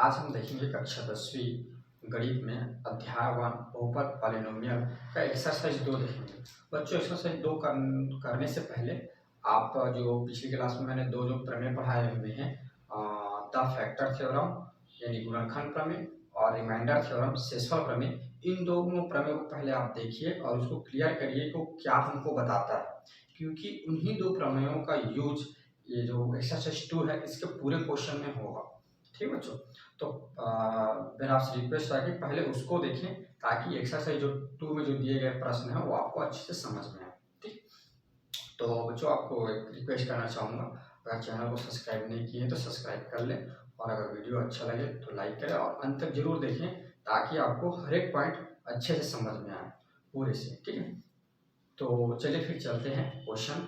आज हम देखेंगे कक्षा 10वीं गणित में अध्याय 1 बहुपद पॉलिनोमियल का एक्सरसाइज 2 देखेंगे। बच्चों एक्सरसाइज 2 करने से पहले आप जो पिछली क्लास में मैंने दो जो प्रमेय पढ़ाए हुए हैं, द फैक्टर थ्योरम यानी गुणनखंड प्रमेय और रिमाइंडर थ्योरम शेषफल प्रमेय, इन दोनों प्रमेयों को पहले आप देखिए और उसको क्लियर करिए कि वो क्या हमको बताता है, क्योंकि उन्हीं दो प्रमेयों का यूज ये जो एक्सरसाइज 2 है इसके पूरे क्वेश्चन में होगा। ठीक है बच्चों, तो मेरा आपसे रिक्वेस्ट है कि पहले उसको देखें ताकि एक्सरसाइज जो 2 में जो दिए गए प्रश्न है वो आपको अच्छे से समझ में आए। ठीक, तो बच्चों आपको एक रिक्वेस्ट करना चाहूँगा, अगर चैनल को सब्सक्राइब नहीं किए तो सब्सक्राइब कर लें और अगर वीडियो अच्छा लगे तो लाइक करें और अंत तक जरूर देखें ताकि आपको हर एक पॉइंट अच्छे से समझ में आए पूरे से। ठीक है, तो चलिए फिर चलते हैं क्वेश्चन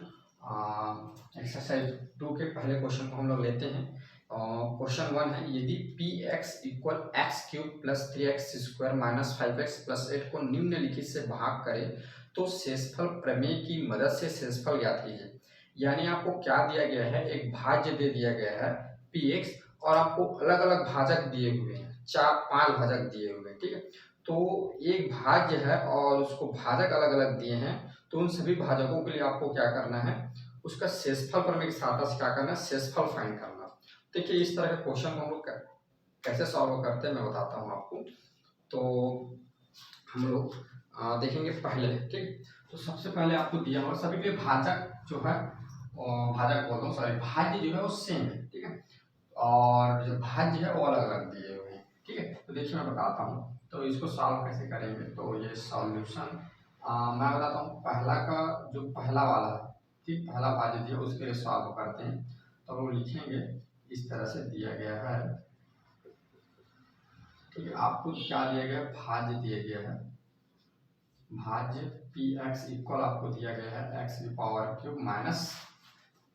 एक्सरसाइज 2 के पहले क्वेश्चन को हम लोग लेते हैं। क्वेश्चन 1 है, यदि P x equal x cube plus 3x square minus 5x plus 8 को निम्नलिखित से भाग करे तो शेषफल प्रमेय की मदद से शेषफल ज्ञात कीजिए। यानी आपको क्या दिया गया है, एक भाज्य दे दिया गया है px और आपको अलग अलग भाजक दिए हुए हैं, 4-5 भाजक दिए हुए हैं। ठीक है, तो एक भाज्य है और उसको भाजक अलग अलग दिए हैं, तो उन सभी भाजकों के लिए आपको क्या करना है, उसका शेषफल प्रमेय की सहायता से क्या करना है, शेषफल फाइंड करना। देखिए इस तरह के क्वेश्चन को हम लोग कैसे सॉल्व करते हैं मैं बताता हूँ आपको। तो हम लोग देखेंगे पहले। ठीक, तो सबसे पहले आपको दिया हुआ सभी के भाजक जो है, भाजक बोलता हूँ सॉरी, भाज्य जो है वो सेम है। ठीक है, और जो भाज्य है वो अलग अलग दिए हुए हैं। ठीक है, तो देखिए मैं बताता हूँ, तो इसको सॉल्व कैसे करेंगे। तो ये सॉल्यूशन मैं बताता हूँ, पहला का जो पहला वाला है, ठीक, पहला भाज्य दिया उसके लिए सॉल्व करते हैं। तो हम लिखेंगे इस तरह से दिया गया है। ठीक है, आपको क्या दिया गया, भाज्य दिया गया है, भाज्य पी एक्स इक्वल आपको दिया गया है एक्स की पावर क्यूब माइनस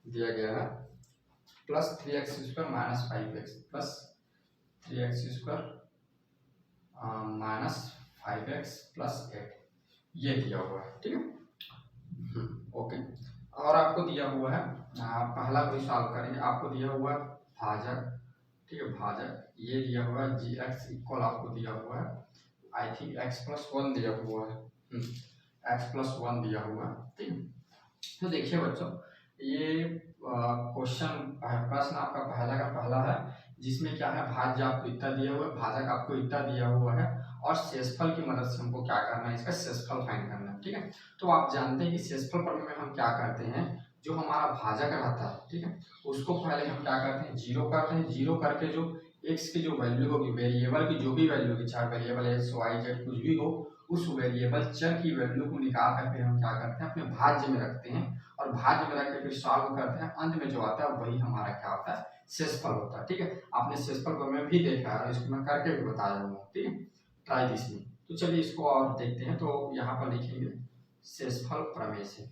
दिया गया है plus 3x square minus 5x plus 3x square minus 5x plus 8, ये दिया हुआ है। ठीक है, ओके। और आपको दिया हुआ है, पहला कोई सॉल्व करेंगे, आपको दिया हुआ है भाजक। ठीक है, भाजक ये दिया हुआ है जी एक्स इक्वल आपको दिया हुआ है, आई थिंक एक्स प्लस 1 दिया हुआ है, एक्स प्लस 1 दिया हुआ है। ठीक है, तो देखिए बच्चों, ये क्वेश्चन प्रश्न आपका पहला का पहला है, जिसमें क्या है, भाज्य आपको इतना दिया हुआ है, भाजक आपको इतना दिया हुआ है और शेषफल की मदद से हमको क्या करना है, इसका शेषफल फाइंड करना है। ठीक है, तो आप जानते हैं कि शेषफल प्रमेय में हम क्या करते हैं, जो हमारा भाजक रहता है, ठीक है, उसको पहले हम क्या करते हैं, जीरो करते हैं। जीरो करके जो x की जो वैल्यू होगी, वेरिएबल की जो भी वैल्यू होगी, चाहे वेरिएबल एक्स वाई जेड कुछ भी हो, उस वेरिएबल चर की वैल्यू को निकाल करके हम क्या करते हैं, अपने भाज्य में रखते हैं और भाज्य में रख के फिर सॉल्व करते हैं। अंत में जो आता है वही हमारा क्या होता है, शेषफल होता है। ठीक है, आपने शेषफल प्रमेय भी देखा है, इसको मैं करके भी बताया हूँ। ठीक है, ट्राई दिस में। तो चलिए इसको और देखते हैं। तो यहाँ पर लिखेंगे शेषफल प्रमेय से,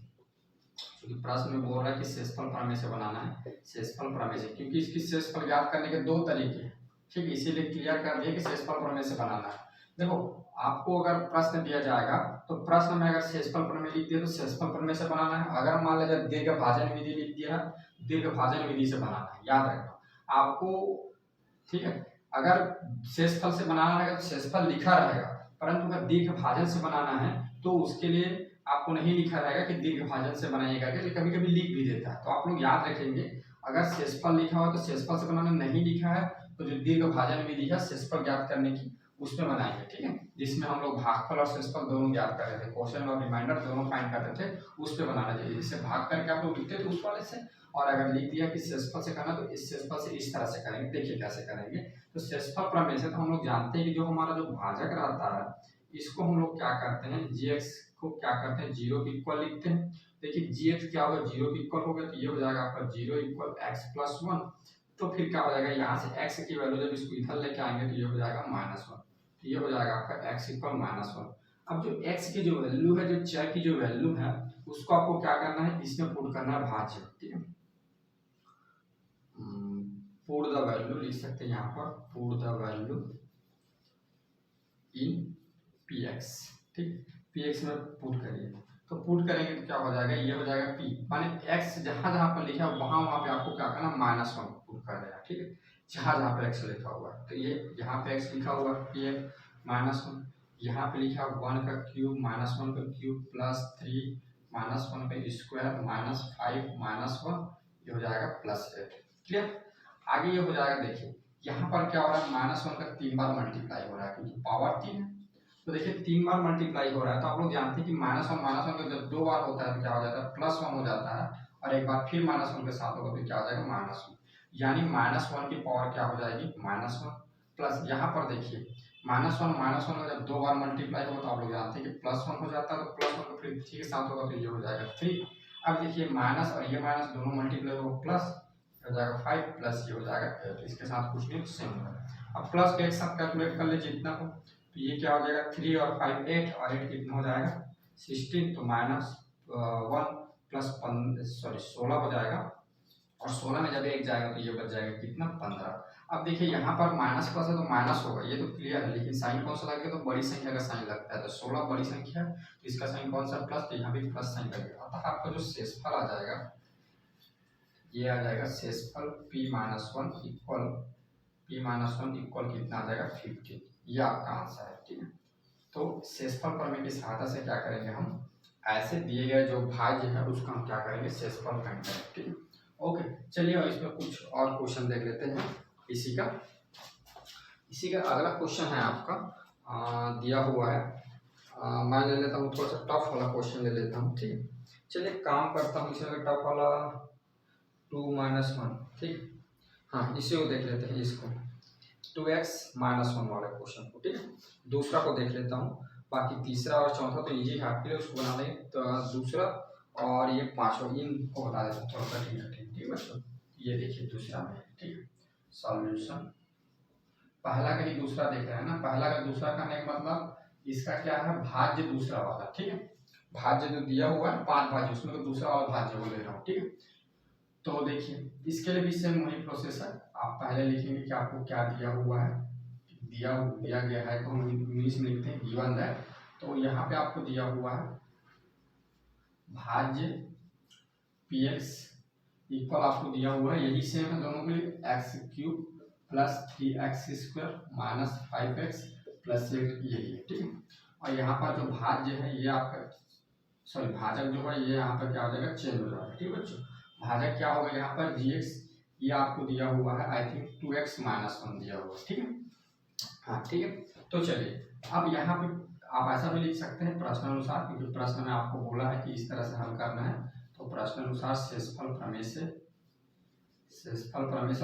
क्योंकि प्रश्न में बोल रहा है कि शेषफल प्रमेय से बनाना है, शेषफल प्रमेय से, क्योंकि इसकी शेषफल ज्ञात करने के दो तरीके हैं। ठीक है, इसीलिए क्लियर कर दिया कि शेषफल प्रमेय से बनाना है। देखो, आपको अगर प्रश्न दिया जाएगा तो प्रश्न में अगर शेषफल प्रमेय लिख दिया तो शेषफल प्रमेय से बनाना है। अगर मान लीजिए दीर्घ भाजन विधि लिख दिया है, दीर्घ भाजन विधि से बनाना है, याद रखना आपको। ठीक है, अगर शेषफल से बनाना रहेगा तो शेषफल लिखा रहेगा, परंतु अगर दीर्घ भाजन से बनाना है तो उसके लिए आपको नहीं लिखा रहेगा कि दीर्घ भाजन से बनाइए करके, कभी कभी लिख भी देता है। तो आप लोग याद रखेंगे, अगर शेषफल लिखा हो तो शेषफल से बनाना, नहीं लिखा है तो जो दीर्घ भाजन विधि है शेषफल ज्ञात करने की, उसमें बनाएंगे। ठीक है, जिसमें हम लोग भागफल और शेषफल दोनों ज्ञात कर रहे थे, क्वेश्चन और रिमाइंडर दोनों फाइंड करते थे, उस पर बनाना चाहिए। जिससे भाग करके आप लोग लिखते थे उस वाले से, और अगर लिख दिया कि शेषफल से करना तो इस शेषफल से इस तरह से करेंगे। देखिए कैसे करेंगे। तो शेषफल प्रमेय से तो हम लोग जानते हैं कि जो हमारा जो भाजक रहता है, इसको हम लोग क्या करते हैं, जी को क्या करते हैं, जीरो के इक्वल लिखते हैं। देखिए जी क्या होगा, जीरो के इक्वल हो गया, तो ये हो जाएगा आपका जीरो इक्वल एक्स प्लस 1। तो फिर क्या हो जाएगा, यहाँ से x की वैल्यू जब इसको इधर लेके आएंगे तो ये हो जाएगा -1, तो ये हो जाएगा आपका x इक्वल -1। अब जो x की जो वैल्यू है, जो चर की जो वैल्यू है, उसको आपको क्या करना है, इसमें पुट करना है भाज्य। ठीक है, पुट द वैल्यू लिख सकते हैं यहाँ पर, put the value in px। ठीक, px में पुट करिए, तो पुट करेंगे तो क्या हो जाएगा, ये हो जाएगा p, माने x जहां जहां पर लिखा है वहां वहां पे आपको क्या करना, -1 पुट कर देना। ठीक है, जहाँ जहाँ पे x लिखा हुआ है। तो ये यहाँ पे x लिखा हुआ है, ये -1, यहाँ पे लिखा 1 का क्यूब -1 का क्यूब प्लस 3 -1 का स्क्वायर -5 -1, ये हो जाएगा +8। क्लियर। आगे ये हो जाएगा, देखिए यहाँ पर क्या हो रहा है, -1 का 3 बार मल्टीप्लाई हो रहा है क्योंकि पावर 3 है। तो देखिए 3 बार मल्टीप्लाई हो रहा है, तो आप लोग जानते हैं कि -1 का जब 2 बार होता है तो क्या हो जाता है, +1 हो जाता है, और एक बार फिर -1 के साथ होगा तो क्या हो जाएगा, -1, यानी -1 की पावर क्या हो जाएगी, -1 प्लस यहाँ पर देखिए -1 का जब 2 बार मल्टीप्लाई होगा तो आप लोग जानते हैं कि +1 हो जाता है, तो +1 का फिर 3 के साथ होगा तो ये हो जाएगा 3। अब देखिए माइनस और ये माइनस दोनों मल्टीप्लाई होगा, प्लस हो जाएगा 5 प्लस ये हो जाएगा 8, इसके साथ कुछ नहीं सेम होगा। अब प्लस के एक साथ कैलकुलेट कर ले जितना को, तो ये क्या हो जाएगा 3 और 5 8, और 8 कितना हो जाएगा 16, तो -1 प्लस 16 हो जाएगा, और 16 में जब 1 जाएगा तो ये बच जाएगा कितना 15। अब देखिए यहाँ पर माइनस प्लस है तो माइनस होगा, ये तो क्लियर है, लेकिन साइन कौन सा लगेगा, तो बड़ी संख्या का साइन लगता है, तो 16 बड़ी संख्या है तो इसका साइन कौन सा प्लस, तो यहाँ भी प्लस साइन लगेगा। अतः आपका जो शेषफल आ जाएगा ये आ जाएगा शेषफल p-1 इक्वल कितना आ जाएगा 15, ये आपका आंसर है। ठीक है, तो शेषफल प्रमेय की सहायता से क्या करेंगे, हम ऐसे दिए गए जो भाज्य है उसका हम क्या करेंगे, शेषफल फाइंड करेंगे। ठीक है, ओके चलिए, और इसमें कुछ और क्वेश्चन देख लेते हैं। इसी का अगला क्वेश्चन है आपका दिया हुआ है, मैं ले लेता हूँ थोड़ा सा टफ वाला क्वेश्चन ले लेता हूँ। ठीक है, चलिए काम करता हूँ इसमें टफ वाला 2 - 1, ठीक, हाँ इसे को देख लेते हैं, इसको 2x - 1 वाले क्वेश्चन को। ठीक है, दूसरा को देख लेता हूँ, बाकी तीसरा और चौथा तो इजी है आपके लिए, उसको बना लेंगे। तो दूसरा और ये पांचवा इनको बता देता हूँ, थोड़ा कठिन। ठीक है बच्चों, ये देखिए दूसरा में, ठीक है, सॉल्यूशन पहला का ही दूसरा देख रहे हैं ना, पहला का दूसरा करने का मतलब इसका क्या है, भाज्य दूसरा वाला। ठीक है, भाज्य जो दिया हुआ है 5 भाज्य, उसमें तो दूसरा वाला भाज्य को ले रहा हूँ। ठीक है, तो देखिए इसके लिए भी सेम वही प्रोसेस है, आप पहले लिखेंगे कि आपको क्या दिया हुआ है, दिया गया है, तो हम इंग्लिश में लिखते हैं गिवन दैट। तो यहाँ पे आपको दिया हुआ है भाज्य px इक्वल आपको दिया हुआ है, यही सेम है दोनों के लिए, x³ plus 3x² minus 5x plus 8, यही है। ठीक है, और यहाँ पर जो भाज्य है ये आपका, सॉरी भाजक जो है ये यहाँ पर क्या हो जाएगा, चेंज हो जाएगा। ठीक है बच्चों, भाजक क्या होगा यहाँ पर gx, ये आपको दिया हुआ है आई थिंक 2x - 1 दिया हुआ है। ठीक है, हाँ ठीक है, तो चलिए अब यहाँ पे आप ऐसा भी लिख सकते हैं प्रश्नानुसार, क्योंकि प्रश्न में आपको बोला है कि इस तरह से हल करना है, तो प्रश्नानुसार शेषफल प्रमेय से,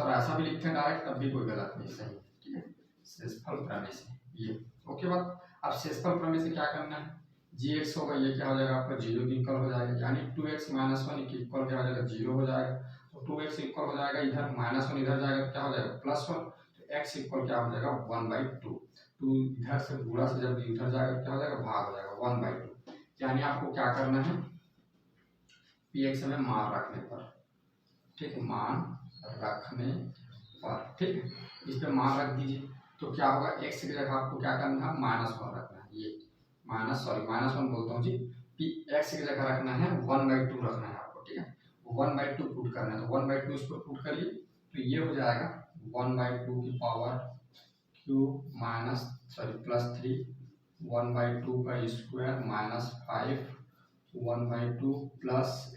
और ऐसा भी लिखते हैं डायरेक्ट, तब भी कोई गलत नहीं, सही। ठीक है, शेषफल प्रमेय से ये ओके बात। अब शेषफल प्रमेय से क्या करना है, gx होगा, ये क्या हो जाएगा आपका 0 की इक्वल हो जाएगा, यानी 2x - 1 की इक्वल क्या हो जाएगा 0 हो जाएगा, तो 2x इक्वल हो जाएगा, इधर -1 इधर जाएगा तो क्या हो जाएगा +1, तो x इक्वल क्या हो जाएगा 1/2, 2 इधर से गुणा से जब इधर जाएगा क्या हो जाएगा भाग हो जाएगा 1/2, यानी आपको क्या करना है px में मान रखने पर, ठीक है, मान रखने पर, ठीक है, इस पे मान रख दीजिए, तो क्या होगा x की जगह आपको क्या करना है -1 रखना है, ये -1 बोलता हूँ जी, x की जगह रखना है 1/2 रखना है आपको। ठीक है, 1/2 पुट करना है, तो 1/2 इस पर पुट करिए, तो ये हो जाएगा 1/2 की पावर क्यूब +3 1/2 का स्क्वायर -5 1/2 +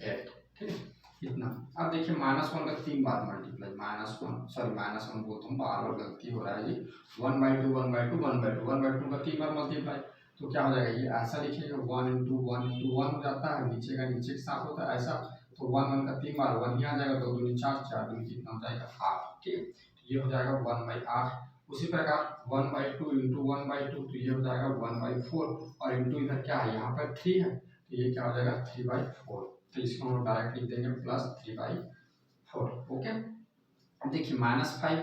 8। ठीक है, इतना। अब देखिए -1 का 3 बार मल्टीप्लाई, -1 बोलता हूँ, बार गलती हो रहा है, ये 1/2 1/2 1/2 1/2 का 3 बार मल्टीप्लाई, तो क्या हो जाएगा, ये ऐसा लिखिएगा 1 × 1 × 1 हो जाता है, नीचे का नीचे के साथ होता है ऐसा, तो 1 का 3 बार 1 ही आ जाएगा, 2 दूनी 4 4 दूनी कितना हो जाएगा 8। ठीक है, तो ये हो जाएगा 1/8। उसी प्रकार 1/2 × 1/2, तो ये हो जाएगा 1/4, और इंटू इधर क्या है यहाँ पर 3 है, तो ये क्या हो जाएगा 3/4, तो इसको हम डायरेक्ट लिख देंगे +3/4। ओके, अब देखिए -5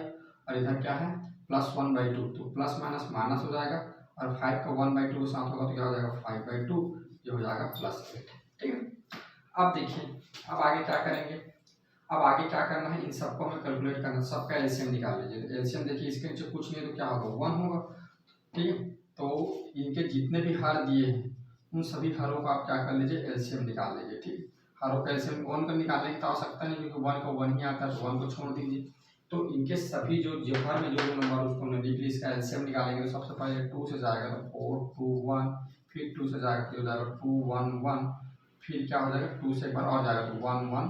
और इधर क्या है +1/2, तो प्लस माइनस माइनस हो जाएगा, और 5 का 1/2 के साथ होगा तो क्या हो जाएगा 5/2, ये हो जाएगा +8। ठीक है, अब देखिए अब आगे क्या करेंगे, अब आगे क्या करना है, इन सबको हमें कैलकुलेट करना, सबका एलसीएम निकाल लीजिए। एलसीएम देखिए इसके नीचे कुछ नहीं है तो क्या होगा 1 होगा। ठीक है, तो इनके जितने भी हर दिए हैं उन सभी हरों को आप क्या कर लीजिए, एलसीएम निकाल लीजिए। ठीक है, हरों का एलसीएम 1 का निकालने की तो आवश्यकता नहीं, क्योंकि 1 का 1 ही आता है, तो 1 को छोड़ दीजिए, तो इनके सभी जो जोहर में जो नंबर उसको नतीजे इसका एलसीएम निकालेंगे तो सबसे पहले 2 से जाएगा तो 4 2 1, फिर 2 से जाएगा तो हो जाएगा 2 1 1, फिर क्या हो जाएगा 2 से एक बार और जाएगा तो 1 1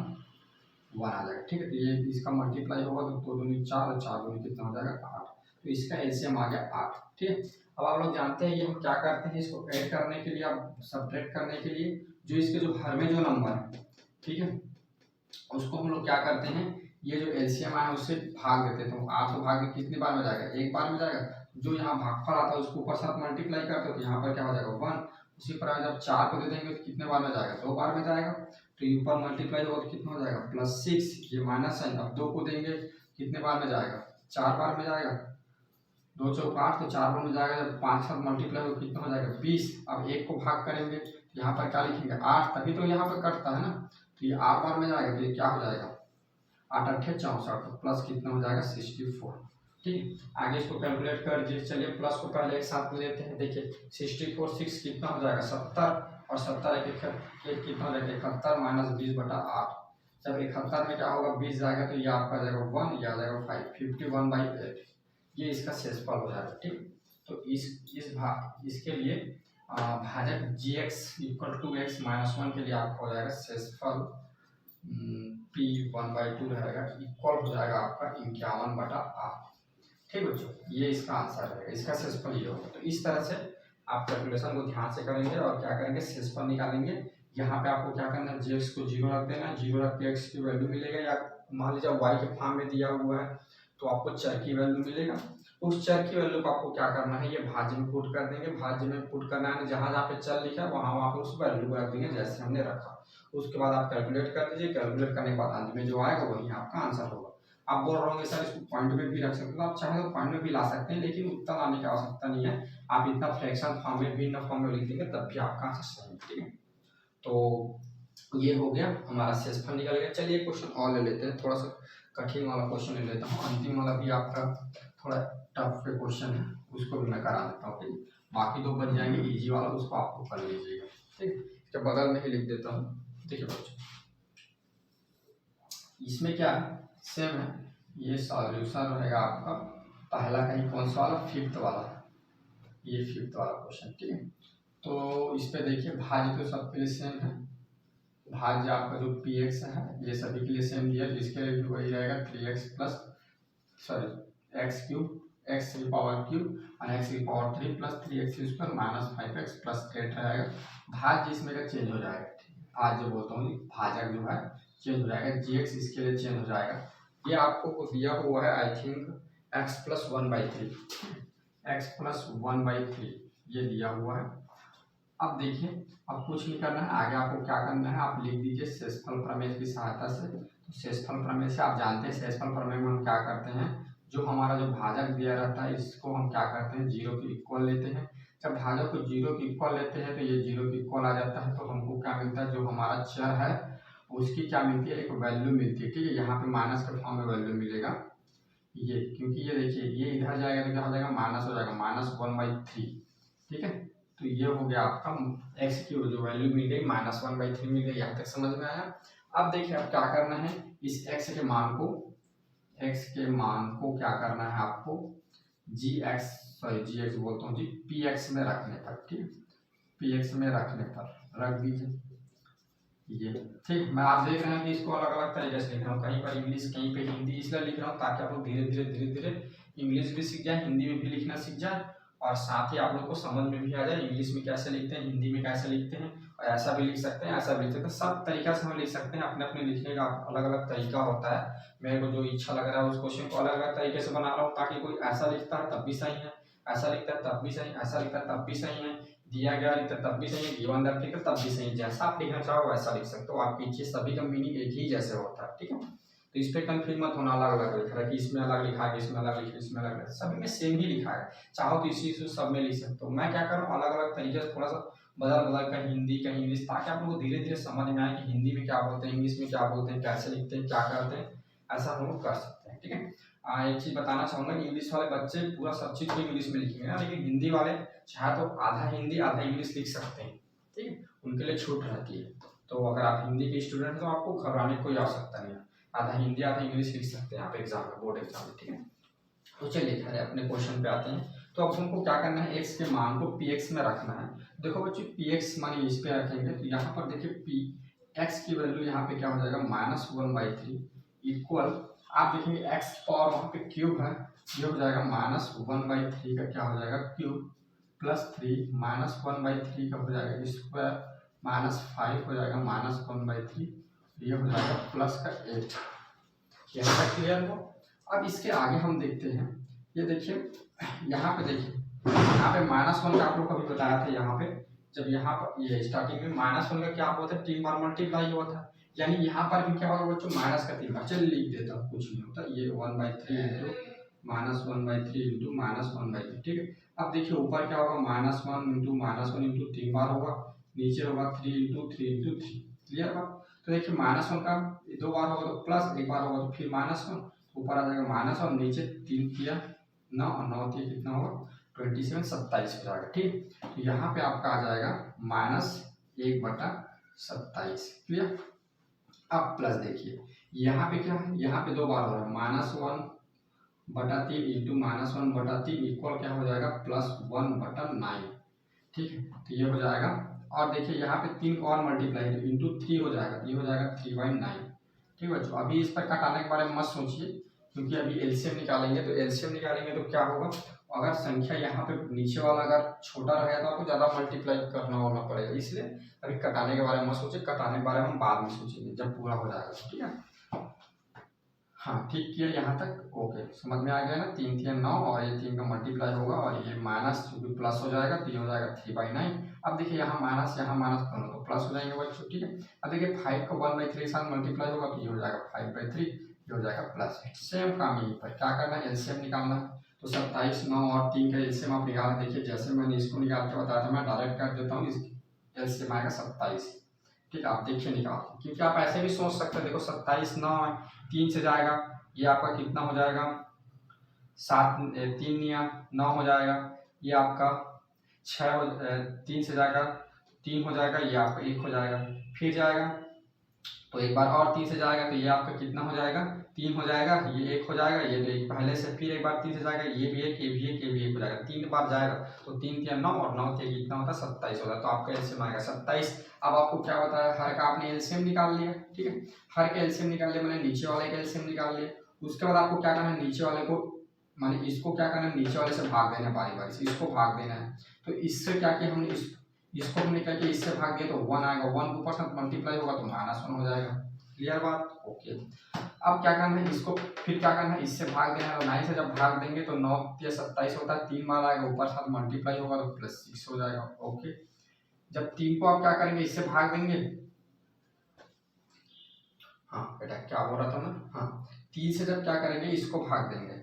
1 आ जाएगा। ठीक है, तो ये इसका मल्टीप्लाई होगा तो 2 दूनी 4 और 4 दूनी कितना हो जाएगा 8, तो इसका एलसीएम आ गया 8। ठीक है, अब आप लोग जानते हैं ये हम क्या करते हैं, इसको ऐड करने के लिए आप सब्ट्रैक्ट करने के लिए जो इसके जो हर में जो नंबर है, ठीक है, उसको हम लोग क्या करते हैं, ये जो एलसीएम आया उससे भाग देते हैं। तो 8 भाग कितनी बार में जाएगा, एक बार में जाएगा। जो यहाँ भागफल आता है उसको ऊपर साथ मल्टीप्लाई करते हो तो यहाँ पर क्या हो जाएगा 1। उसी प्रकार जब 4 को दे देंगे तो कितने बार में जाएगा, 2 बार में जाएगा। तो ये ऊपर मल्टीप्लाई होगा तो कितना हो जाएगा +6, ये माइनस साइन। अब 2 को देंगे कितने बार में जाएगा, 4 बार में जाएगा। 2 चौक 8 तो 4 बार में जाएगा। जब 5 साथ मल्टीप्लाई हो कितना हो जाएगा 20। अब 1 को भाग करेंगे यहाँ पर क्या लिखेंगे 8, तभी तो यहाँ पर कटता है ना, तो ये 8 बार में जाएगा। तो ये क्या हो जाएगा 8 8 64, तो प्लस कितना हो जाएगा 64। ठीक, आगे इसको कैलकुलेट कर दीजिए। चलिए प्लस को पहले एक साथ में लेते हैं। देखिए 64 6 कितना हो जाएगा 70, और 70 एक कितना हो जाएगा 71 माइनस 20/8। जब 71 में क्या होगा 20 जाएगा तो ये आपका जाएगा 1, ये आ जाएगा 5, 51/8, ये इसका शेषफल हो जाएगा। ठीक, तो इसके लिए भाजक gx = x - 1 के लिए आपका हो जाएगा शेषफल p 1/2 रहेगा, इक्वल हो जाएगा आपका 51/8। ठीक बच्चों, ये इसका आंसर रहेगा, इसका शेषफल ये होगा। तो इस तरह से आप कैलकुलेशन को ध्यान से करेंगे और क्या करेंगे शेषफल निकालेंगे। यहाँ पे आपको क्या करना है, gx को 0 रख देना है, 0 रख के x की वैल्यू मिलेगा, या मान लीजिए y के फॉर्म में दिया हुआ है तो आपको चर की वैल्यू मिलेगा। उस चर की वैल्यू को आपको क्या करना है, ये भाज्य में पुट कर देंगे। भाज्य में पुट करना है, जहाँ जहाँ पे चर लिखा है वहाँ पे उस वैल्यू को रख देंगे जैसे हमने रखा। उसके बाद आप कैलकुलेट कर दीजिए। कैलकुलेट करने के बाद अंत में जो आएगा वही आपका आंसर होगा। आप बोल रहे होंगे सर इसको पॉइंट में भी रख सकते हो, आप चाहे तो पॉइंट में भी ला सकते हैं, लेकिन उतना लाने की आवश्यकता नहीं है। आप इतना फ्रैक्शन फॉर्म में भिन्न फॉर्म में लिख देंगे तब भी आपका आंसर सही है। ठीक है, तो ये हो गया हमारा शेषफल निकल गया। चलिए क्वेश्चन और ले लेते हैं, थोड़ा सा कठिन वाला क्वेश्चन ले लेता हूँ। अंतिम वाला भी आपका थोड़ा टफ क्वेश्चन है, उसको भी मैं करा देता हूँ। बाकी दो बन जाएंगे इजी वाला, उसको आपको कर लीजिएगा। ठीक, इसके बगल में ही लिख देता हूँ। देखिए बच्चों, इसमें क्या है, सेम है। ये सॉल्यूशन रहेगा आपका पहला का ही, कौन सा वाला, 5th वाला, ये 5th वाला क्वेश्चन। ठीक है, तो इस पे देखिए भाज्य तो सबके लिए सेम है। भाज्य आपका जो px है ये सभी के लिए सेम दिया, जिसके लिए भी वही रहेगा 3x प्लस x³ x³ और x³ plus 3x² minus 5x plus 8 रहेगा। भाज्य इसमें का चेंज हो जाएगा। भाज्य बोलता हूँ, भाजक जो है चेंज हो जाएगा। gx इसके लिए चेंज हो जाएगा। ये आपको दिया हुआ है आई थिंक x + 1/3, x + 1/3 ये दिया हुआ है। अब देखिए, अब कुछ नहीं करना है, आगे आपको क्या करना है, आप लिख दीजिए शेषफल प्रमेय की सहायता से। तो शेषफल प्रमेय से आप जानते हैं, शेषफल प्रमेय में हम क्या करते हैं, जो हमारा जो भाजक दिया रहता है इसको हम क्या करते हैं 0 के इक्वल लेते हैं। जब भाजक को 0 के इक्वल लेते हैं तो ये 0 के इक्वल आ जाता है। तो हमको क्या मिलता है, जो हमारा चर है उसकी क्या मिलती है, एक वैल्यू मिलती है। ठीक है, यहाँ पे माइनस के फॉर्म में वैल्यू मिलेगा ये, क्योंकि ये देखिए ये इधर जाएगा तो क्या हो जाएगा माइनस हो जाएगा, -1/3। ठीक है, तो ये हो गया आपका x की जो वैल्यू मिल गई -1/3 मिल गई। यहाँ तक समझ में आया। अब देखिए अब क्या करना है, इस x के मान को क्या करना है आपको gx बोलता हूँ जी, px में रखने पर। ठीक है, px में रखने पर रख दीजिए ये। ठीक, मैं आप देख रहे हैं कि इसको अलग अलग तरीके से लिख रहा हूँ, कहीं पर इंग्लिश कहीं पे हिंदी, इसलिए लिख रहा हूँ ताकि आप लोग धीरे धीरे इंग्लिश भी सीख जाए, हिंदी में भी लिखना सीख जाए, और साथ ही आप लोग को समझ में भी आ जाए इंग्लिश में कैसे लिखते हैं, हिंदी में कैसे लिखते हैं, और ऐसा भी लिख सकते हैं, ऐसा भी लिख सकते हैं। सब तरीका से हम लिख सकते हैं, अपने अपने लिखने का अलग अलग तरीका होता है। मेरे को जो इच्छा लग रहा है उस क्वेश्चन को अलग अलग तरीके से बना रहा हूँ, ताकि कोई ऐसा लिखता है तब भी सही है, ऐसा लिखता है तब भी सही, ऐसा लिखता है तब भी सही है, दिया गया लिखता तब भी सही है, गिवन दैट लिखता तब भी सही है। जैसा आप लिखना चाहो वैसा लिख सकते हो। आप पीछे सभी का मीनिंग एक ही जैसे होता है। ठीक है, तो इस पे कंफ्यूज मत होना, अलग अलग लिखा है कि इसमें अलग लिखा है, इसमें अलग लिखा है, इसमें अलग लिखा है, सभी में सेम ही लिखा है। चाहो तो इसी से सब में लिख सकते हो। मैं क्या करूँ, अलग अलग तरीके से थोड़ा सा बदल कर हिंदी का इंग्लिश, ताकि आप लोग को धीरे धीरे समझ में आए कि हिंदी में क्या बोलते हैं, इंग्लिश में क्या बोलते हैं, कैसे लिखते हैं, क्या करते हैं, ऐसा हम लोग कर सकते हैं। ठीक है, एक चीज बताना चाहूंगा, इंग्लिश वाले बच्चे पूरा सब चीज को इंग्लिश में लिखेंगे ना, लेकिन हिंदी वाले चाहे तो आधा हिंदी आधा इंग्लिश लिख सकते हैं। ठीक है, उनके लिए छूट रहती है। तो अगर आप हिंदी के स्टूडेंट तो आपको घबराने की कोई आवश्यकता नहीं है। आधा हिंदी आधा इंग्लिश लिख सकते हैं आप एग्जाम में, बोर्ड एग्जाम में, ठीक है। तो चलिए खैर अपने क्वेश्चन पे आते हैं। तो अब हमको क्या करना है, x के मान को px में रखना है। देखो बच्चों px माने इस पे रखेंगे तो यहाँ पर देखिए x की वैल्यू यहाँ पे क्या हो जाएगा -1/3 इक्वल, आप देखेंगे x पावर वहाँ पे क्यूब है, ये हो जाएगा -1/3 का क्या हो जाएगा क्यूब प्लस 3 -1/3 का हो जाएगा स्क्वायर -5 हो जाएगा -1/3, ये हो जाएगा प्लस का 8। यहाँ तक क्लियर हो। अब इसके आगे हम देखते हैं, ये देखिए यहाँ पे देखिए, यहाँ पे -1 का आप लोग कभी बताया था, यहाँ पे जब यहाँ पर ये स्टार्टिंग में -1 का क्या होता है 3 बार मल्टीप्लाई हुआ था, यानी यहाँ पर भी क्या होगा बच्चों माइनस का 3 बार। चलिए लिख देता हूँ, कुछ नहीं होता, ये 1/3 इंटू -1/3 इंटू -1/3, ठीक है। अब देखिए ऊपर क्या होगा -1 इंटू -1 इंटू 3 बार होगा, नीचे होगा 3 इंटू 3 इंटू 3, क्लियर बात। तो देखिए -1 का 2 बार होगा तो प्लस, 1 बार होगा तो फिर -1, ऊपर आ जाएगा माइनस और नीचे 3 किया 9 और 9 किया कितना होगा 27 27 हो जाएगा, ठीक। तो यहाँ पे आपका आ जाएगा -1/27, क्लियर। अब प्लस देखिए यहाँ पे क्या है, यहाँ पे 2 बार हो रहा है -1/3 इंटू -1/3 इक्वल क्या हो जाएगा +1/9, ठीक है। तो ये हो जाएगा, और देखिए यहाँ पे 3 को और मल्टीप्लाई तो इंटू 3 हो जाएगा, ये हो जाएगा 3/9, ठीक है बच्चों। अभी इस पर घटाने के बारे में मत सोचिए, क्योंकि अभी एलसीएम निकालेंगे, तो एलसीएम निकालेंगे तो क्या होगा, अगर संख्या यहाँ पे नीचे वाला अगर छोटा रहेगा तो आपको ज़्यादा मल्टीप्लाई करना होना पड़ेगा, इसलिए अभी घटाने के बारे में मत सोचिए, घटाने के बारे में हम बाद में सोचेंगे जब पूरा हो जाएगा, ठीक है। हाँ ठीक किया यहाँ तक, ओके समझ में आ गया ना। 3 3 9 और ये 3 का मल्टीप्लाई होगा और ये माइनस क्योंकि प्लस हो जाएगा तो ये हो जाएगा 3/9। अब देखिए यहाँ माइनस दोनों तो प्लस हो जाएंगे बच्चों, ठीक है। अब देखिए 5 को 1/3 के साथ मल्टीप्लाई होगा तो ये हो जाएगा 5/3, ये हो जाएगा प्लस। सेम काम यहीं पर क्या करना है, एलसीएम निकालना है। तो 27 9 और 3 का एलसीएम आप निकाल, देखिए जैसे मैंने इसको निकाल के बताया था मैं डायरेक्ट कर देता हूँ, एलसीएम आएगा 27, ठीक है। आप देखिए निकाल, क्योंकि आप ऐसे भी सोच सकते हैं, देखो 27 9 है, 3 से जाएगा, ये आपका कितना हो जाएगा 7 3 9 हो जाएगा, ये आपका 3 से जाएगा 3 हो जाएगा, ये आपका 1 हो जाएगा, फिर जाएगा तो एक बार और 3 से जाएगा तो ये आपका कितना हो जाएगा 3 हो जाएगा, ये 1 हो जाएगा, ये तो एक पहले से, फिर एक बार 3 से जाएगा, ये भी 1 ये भी 1 ये भी 1 हो जाएगा, 3 बार जाएगा तो 3 3 9 और 9 के कितना होता है 27 होता है। तो आपका एलसीएम आएगा 27। अब आपको क्या बताया, हर का आपने एलसीएम निकाल लिया, ठीक है। हर का एलसीएम निकाल लिया, मैंने नीचे वाले का एलसीएम निकाल लिया। उसके बाद आपको क्या करना है, नीचे वाले को माने इसको क्या करना है, नीचे वाले से भाग देना है, बारी बारी से इसको भाग देना है। तो इससे क्या किया हमने, इसको हमने क्या किया, इससे भाग दिया तो 1 आएगा, 1 के ऊपर साथ मल्टीप्लाई होगा तो -1 हो जाएगा, क्लियर बात, ओके। अब क्या करना है, इसको फिर क्या करना है, इससे भाग देना है, 9 से जब भाग देंगे तो 9 या 27 होता है, 3 बार आएगा, ऊपर साथ मल्टीप्लाई होगा तो +6 हो जाएगा, ओके। जब 3 को आप क्या करेंगे, इससे भाग देंगे, हाँ बेटा क्या बोल रहा था मैं, हाँ 3 से जब क्या करेंगे, इसको भाग देंगे,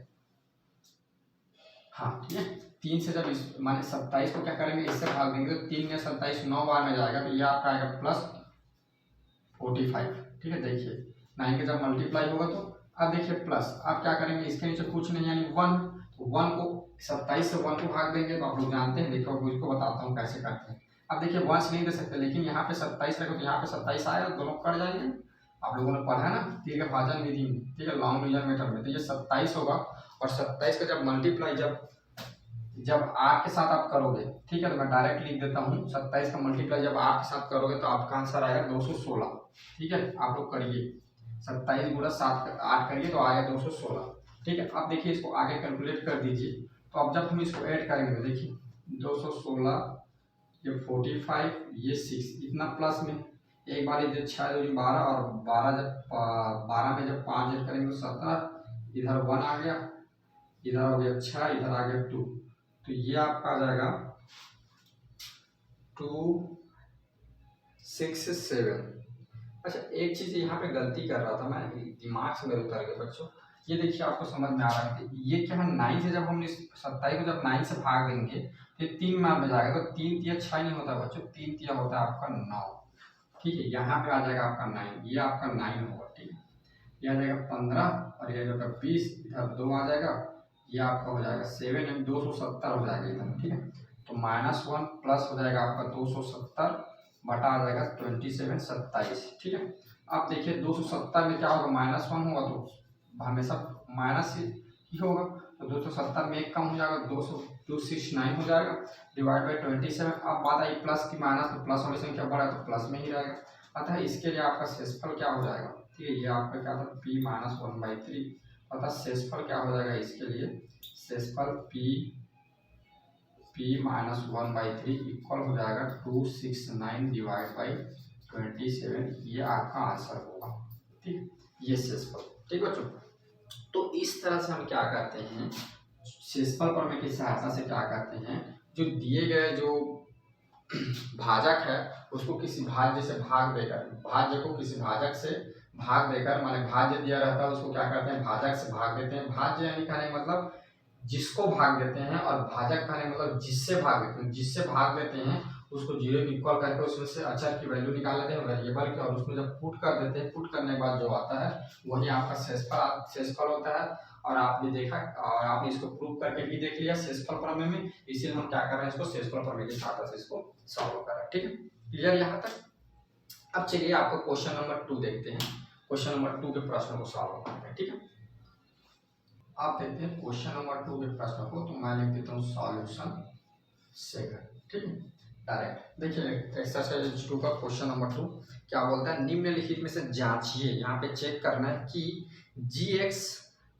हाँ ठीक है। 3 से जब इस माने 27 को क्या करेंगे, इससे भाग देंगे तो 3 या 27 9 बार में जाएगा, तो ये आपका आएगा +45, ठीक है। देखिए 9 के जब मल्टीप्लाई होगा तो अब देखिए प्लस, अब क्या करेंगे, इसके नीचे कुछ नहीं यानी 1, तो 1 को 27 से 1 को भाग देंगे, तो आप लोग जानते हैं, देखो इसको बताता हूँ कैसे करते हैं। अब देखिए 1 से नहीं दे सकते, लेकिन यहाँ पे 27 रखो तो यहाँ पे 27 आएगा, दोनों कट जाएंगे। आप लोगों ने पढ़ा है ना तीर के भाजन विधि में, ठीक है, लॉन्ग डिवीजन मेथड में। तो ये 27 होगा और 27 का जब मल्टीप्लाई जब आठ के साथ आप करोगे, ठीक है, तो मैं डायरेक्ट लिख देता हूँ, 27 का मल्टीप्लाई जब 8 के साथ करोगे तो आपका आंसर आएगा 216, ठीक है। आप लोग करिए 27 गुणा 8 करिए तो आएगा 216, ठीक है। अब देखिए इसको आगे कैलकुलेट कर दीजिए, तो अब जब हम इसको ऐड करेंगे तो देखिए 216 ये 45 ये 6 इतना प्लस में एक बार इधर 6 2 12 और 12 जब 12 में जब 5 ऐड करेंगे तो 17, इधर 1 आ गया, इधर हो गया 6, इधर आ गया 2, तो ये आपका आ जाएगा 2 6 7। अच्छा एक चीज यहाँ पे गलती कर रहा था मैं, दिमाग से मेरे उतर गया बच्चों, ये देखिए आपको समझ में आ रहा है, ये क्या है 9 से जब हम 27 को जब 9 से भाग देंगे तो 3 मान में जाएगा, तो 3 3 6 नहीं होता बच्चों, 3 3 होता है आपका 9, ठीक है। यहाँ पे आ जाएगा आपका 9, ये आपका 9 होगा, ठीक है। ये आ जाएगा 15 और ये जो 20, इधर 2 आ जाएगा, ये आपका हो जाएगा 7 यानी 270 हो जाएगा इधर, ठीक है। तो -1 प्लस हो जाएगा आपका 270 बटा आ जाएगा 27 27, ठीक है। अब देखिए 270 में क्या होगा, -1 होगा तो हमेशा माइनस ही होगा, तो 270 में एक कम हो जाएगा, 269 हो जाएगा, डिवाइड बाई 27। अब बात आई प्लस की माइनस, तो प्लस वाली संख्या बढ़ा तो प्लस में ही रहेगा, अतः इसके लिए आपका शेषफल क्या हो जाएगा, ठीक है, ये आपका क्या था p-1/3, अतः शेषफल क्या हो जाएगा इसके लिए, शेषफल p-1/3 इक्वल हो जाएगा 269 डिवाइड बाई 27, ये आपका आंसर होगा, ठीक, ये शेषफल, ठीक बच्चों। तो इस तरह से हम क्या करते हैं, शेषफल प्रमेय की सहायता से क्या करते हैं, जो दिए गए जो भाजक है उसको किसी भाज्य से भाग देकर, भाज्य को किसी भाजक से भाग देकर, माने भाज्य दिया रहता है उसको क्या करते हैं, भाजक से भाग देते हैं। भाज्य यानी कहने का मतलब जिसको भाग देते हैं, और भाजक कहने का मतलब जिससे भाग देते हैं, जिससे भाग देते हैं उसको जीरो की इक्वल करके उसमें से अचर की वैल्यू निकाल लेते हैं वेरिएबल की, और उसको जब पुट कर देते हैं, पुट करने के बाद जो आता है वही आपका शेषफल होता है। और आपने देखा, और आपने इसको प्रूव करके भी देख लिया शेषफल प्रमेय में, इसीलिए हम क्या कर रहे हैं, इसको शेषफल प्रमेय की सहायता से इसको सॉल्व कर रहे हैं, ठीक है, क्लियर यहाँ तक। अब चलिए आपको क्वेश्चन नंबर 2 देखते हैं, क्वेश्चन नंबर 2 के प्रश्न को सॉल्व करते हैं, ठीक है। आप देखते हैं क्वेश्चन नंबर 2 के प्रश्न को, तो मैं लिख देता हूँ सॉल्यूशन सेकंड, ठीक है, डायरेक्ट। देखिए एक्सरसाइज 2 का क्वेश्चन नंबर 2 क्या बोलता है, निम्नलिखित में से जांचिए, यहाँ पे चेक करना है कि gx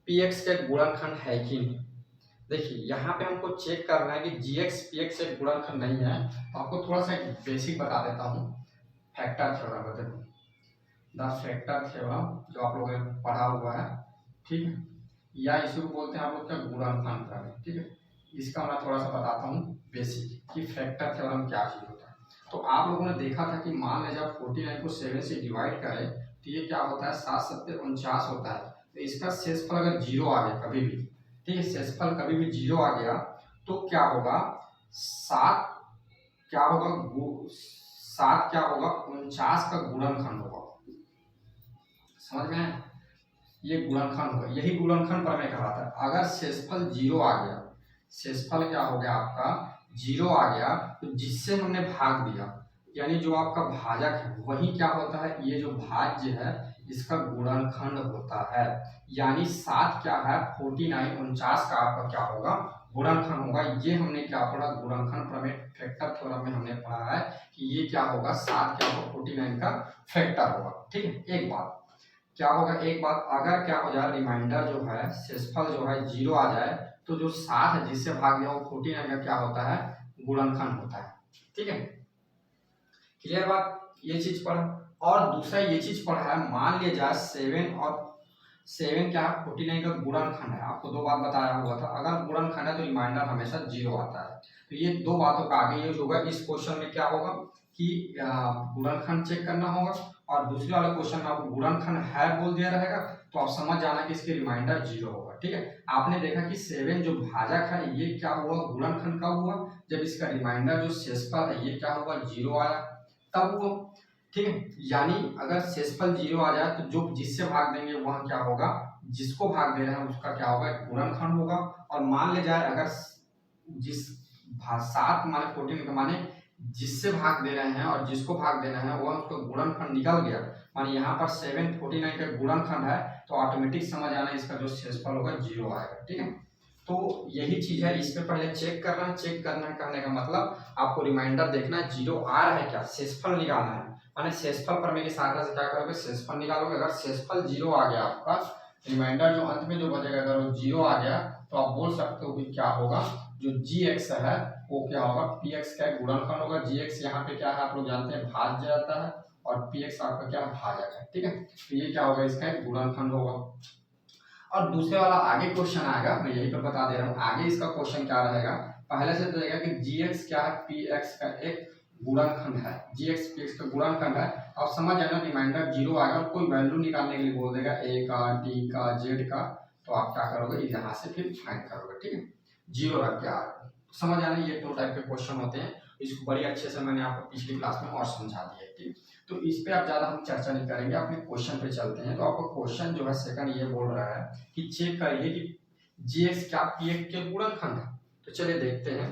px का गुणनखंड है कि नहीं। देखिए यहाँ पे हमको चेक करना है कि gx px एक गुणनखंड नहीं है, तो आपको थोड़ा सा बेसिक बता देता हूँ, फैक्टर थ्योरम बता दूँ, द फैक्टर थ्योरम जो आप लोगों ने पढ़ा हुआ है, ठीक है, या इसी को बोलते हैं आप लोग का गुणनखंड प्रमेय, ठीक है। इसका मैं थोड़ा सा बताता हूँ बेसिक कि फैक्टर थ्योरम क्या चीज होता है। तो आप लोगों ने देखा था कि मान लें जब 49 को 7 से डिवाइड करें तो ये क्या होता है, 7×7=49 होता है। तो इसका शेषफल अगर 0 आ गया कभी भी, ठीक है, शेषफल कभी भी 0 आ गया तो क्या होगा, 7 क्या होगा, 7 क्या होगा, 49 का गुणनखंड होगा, समझ में आया? ये गुणनखंड होगा, यही गुणनखंड प्रमेय कहलाता है। अगर शेषफल 0 आ गया, शेषफल क्या हो गया आपका 0 आ गया, तो जिससे हमने भाग दिया, यानी जो आपका भाजक है वही क्या होता है, ये जो भाज्य है इसका गुणनखंड होता है। यानी 7 क्या है, 49 49 का आपका क्या होगा, गुणनखंड होगा। ये हमने क्या पढ़ा, गुणनखंड प्रमेय फैक्टर थ्योरम में हमने पढ़ा है कि ये क्या होगा, 7 क्या होगा, 49 का फैक्टर होगा, ठीक है। एक बात क्या होगा, एक बात अगर क्या हो जाए, रिमाइंडर जो है, शेषफल जो है 0 आ जाए, तो जो 7 है जिससे भाग दिया वो 49 का क्या होता है, गुणनखंड होता है, ठीक है, क्लियर बात, ये चीज पढ़ा। और दूसरा ये चीज पढ़ा है, मान लिया जाए 7 और 7 क्या है, 49 का गुणनखंड है। आपको 2 बात बताया हुआ था, अगर गुणनखंड है तो रिमाइंडर हमेशा 0 आता है। तो ये 2 बातों का आगे यूज होगा। इस क्वेश्चन में क्या होगा कि गुणनखंड चेक करना होगा, और दूसरे वाले क्वेश्चन में आपको गुणनखंड है बोल दिया रहेगा, तो आप समझ जाना कि इसके रिमाइंडर 0 होगा, ठीक है। आपने देखा कि 7 जो भाजक है ये क्या हुआ, गुणनखंड कब हुआ, जब इसका रिमाइंडर जो शेषफल है ये क्या हुआ, 0 आया, तब वो, ठीक है। यानी अगर शेषफल 0 आ जाए तो जो जिससे भाग देंगे वहां क्या होगा, जिसको भाग दे रहे हैं उसका क्या होगा, गुणनखंड होगा। और मान ले जाए अगर जिस 7 माने 14 का माने जिससे भाग दे रहे हैं और जिसको भाग देना है वह उसका गुणनखंड निकल गया, माने यहाँ पर 7 49 का गुणनखंड है, तो ऑटोमेटिक समझ आना इसका जो शेषफल होगा 0 आएगा, ठीक है। तो यही चीज है, इस पे पहले चेक करना है। चेक करना है कहने का मतलब आपको रिमाइंडर देखना है 0 आ रहा है क्या, शेषफल निकालना है, माने शेषफल प्रमेय की सहायता से क्या करोगे, शेषफल निकालोगे। अगर शेषफल 0 आ गया आपका, रिमाइंडर जो अंत में जो बचेगा अगर वो 0 आ गया, तो आप बोल सकते हो कि क्या होगा, जो gx है वो क्या होगा, px का गुणनखंड होगा। gx यहाँ पे क्या है आप लोग जानते हैं, भाज्य रहता है, और px आपका क्या है, भाजक है, ठीक है। तो ये क्या होगा, इसका एक गुणनखंड होगा। और दूसरे वाला आगे क्वेश्चन आएगा, मैं यही पर बता दे रहा हूँ, आगे इसका क्वेश्चन क्या रहेगा, पहले से देगा कि gx क्या है, px का एक गुणनखंड है, gx px का गुणनखंड है। आप समझ जाना रिमाइंडर 0 आएगा और कोई वैल्यू निकालने के लिए बोल देगा a का, d का, z का, तो आप क्या करोगे, यहाँ से फिर फाइंड करोगे, ठीक है, 0 रख के आ रहा है। समझ आना, ये 2 टाइप के क्वेश्चन होते हैं, इसको बड़ी अच्छे से मैंने आपको पिछली क्लास में और समझा दिया है, ठीक। तो इस पे आप ज्यादा हम चर्चा नहीं करेंगे, अपने क्वेश्चन पे चलते हैं। तो आपका क्वेश्चन जो है सेकंड ये बोल रहा है कि चेक करिए कि gx क्या px के गुणनखंड है। तो चलिए देखते हैं,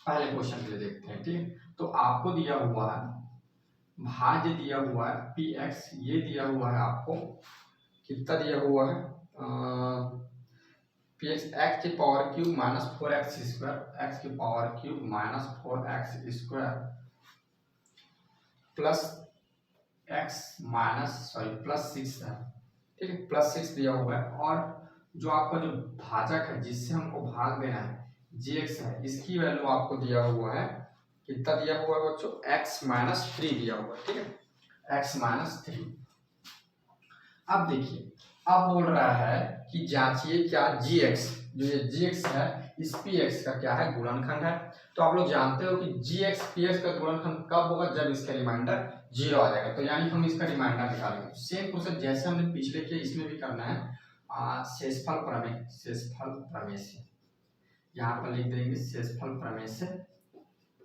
पहले क्वेश्चन के लिए देखते हैं, ठीक। तो आपको दिया हुआ है भाज्य दिया हुआ है पी एक्स, ये दिया हुआ है आपको कितना दिया हुआ है पी एक्स एक्स की power cube minus 4x square, x की power cube minus 4x square plus x plus 6 है, ठीक है, प्लस 6 दिया हुआ है। और जो आपका जो भाजक है जिससे हमको भाग देना है gx है, इसकी वैल्यू आपको दिया हुआ है कितना दिया हुआ है बच्चों, x माइनस 3 दिया हुआ है, ठीक है, x माइनस 3। अब देखिए, अब बोल रहा है कि जांचिए क्या gx, जो ये gx है इस px का क्या है, गुणनखंड है। तो आप लोग जानते हो कि gx px का गुणनखंड कब होगा, जब इसका रिमाइंडर 0 आ जाएगा। तो यानी हम इसका रिमाइंडर निकालेंगे। सेम प्रोसेस जैसे हमने पिछले किया इसमें भी करना है। शेषफल प्रमेय से यहाँ पर लिख देंगे शेषफल प्रमेय से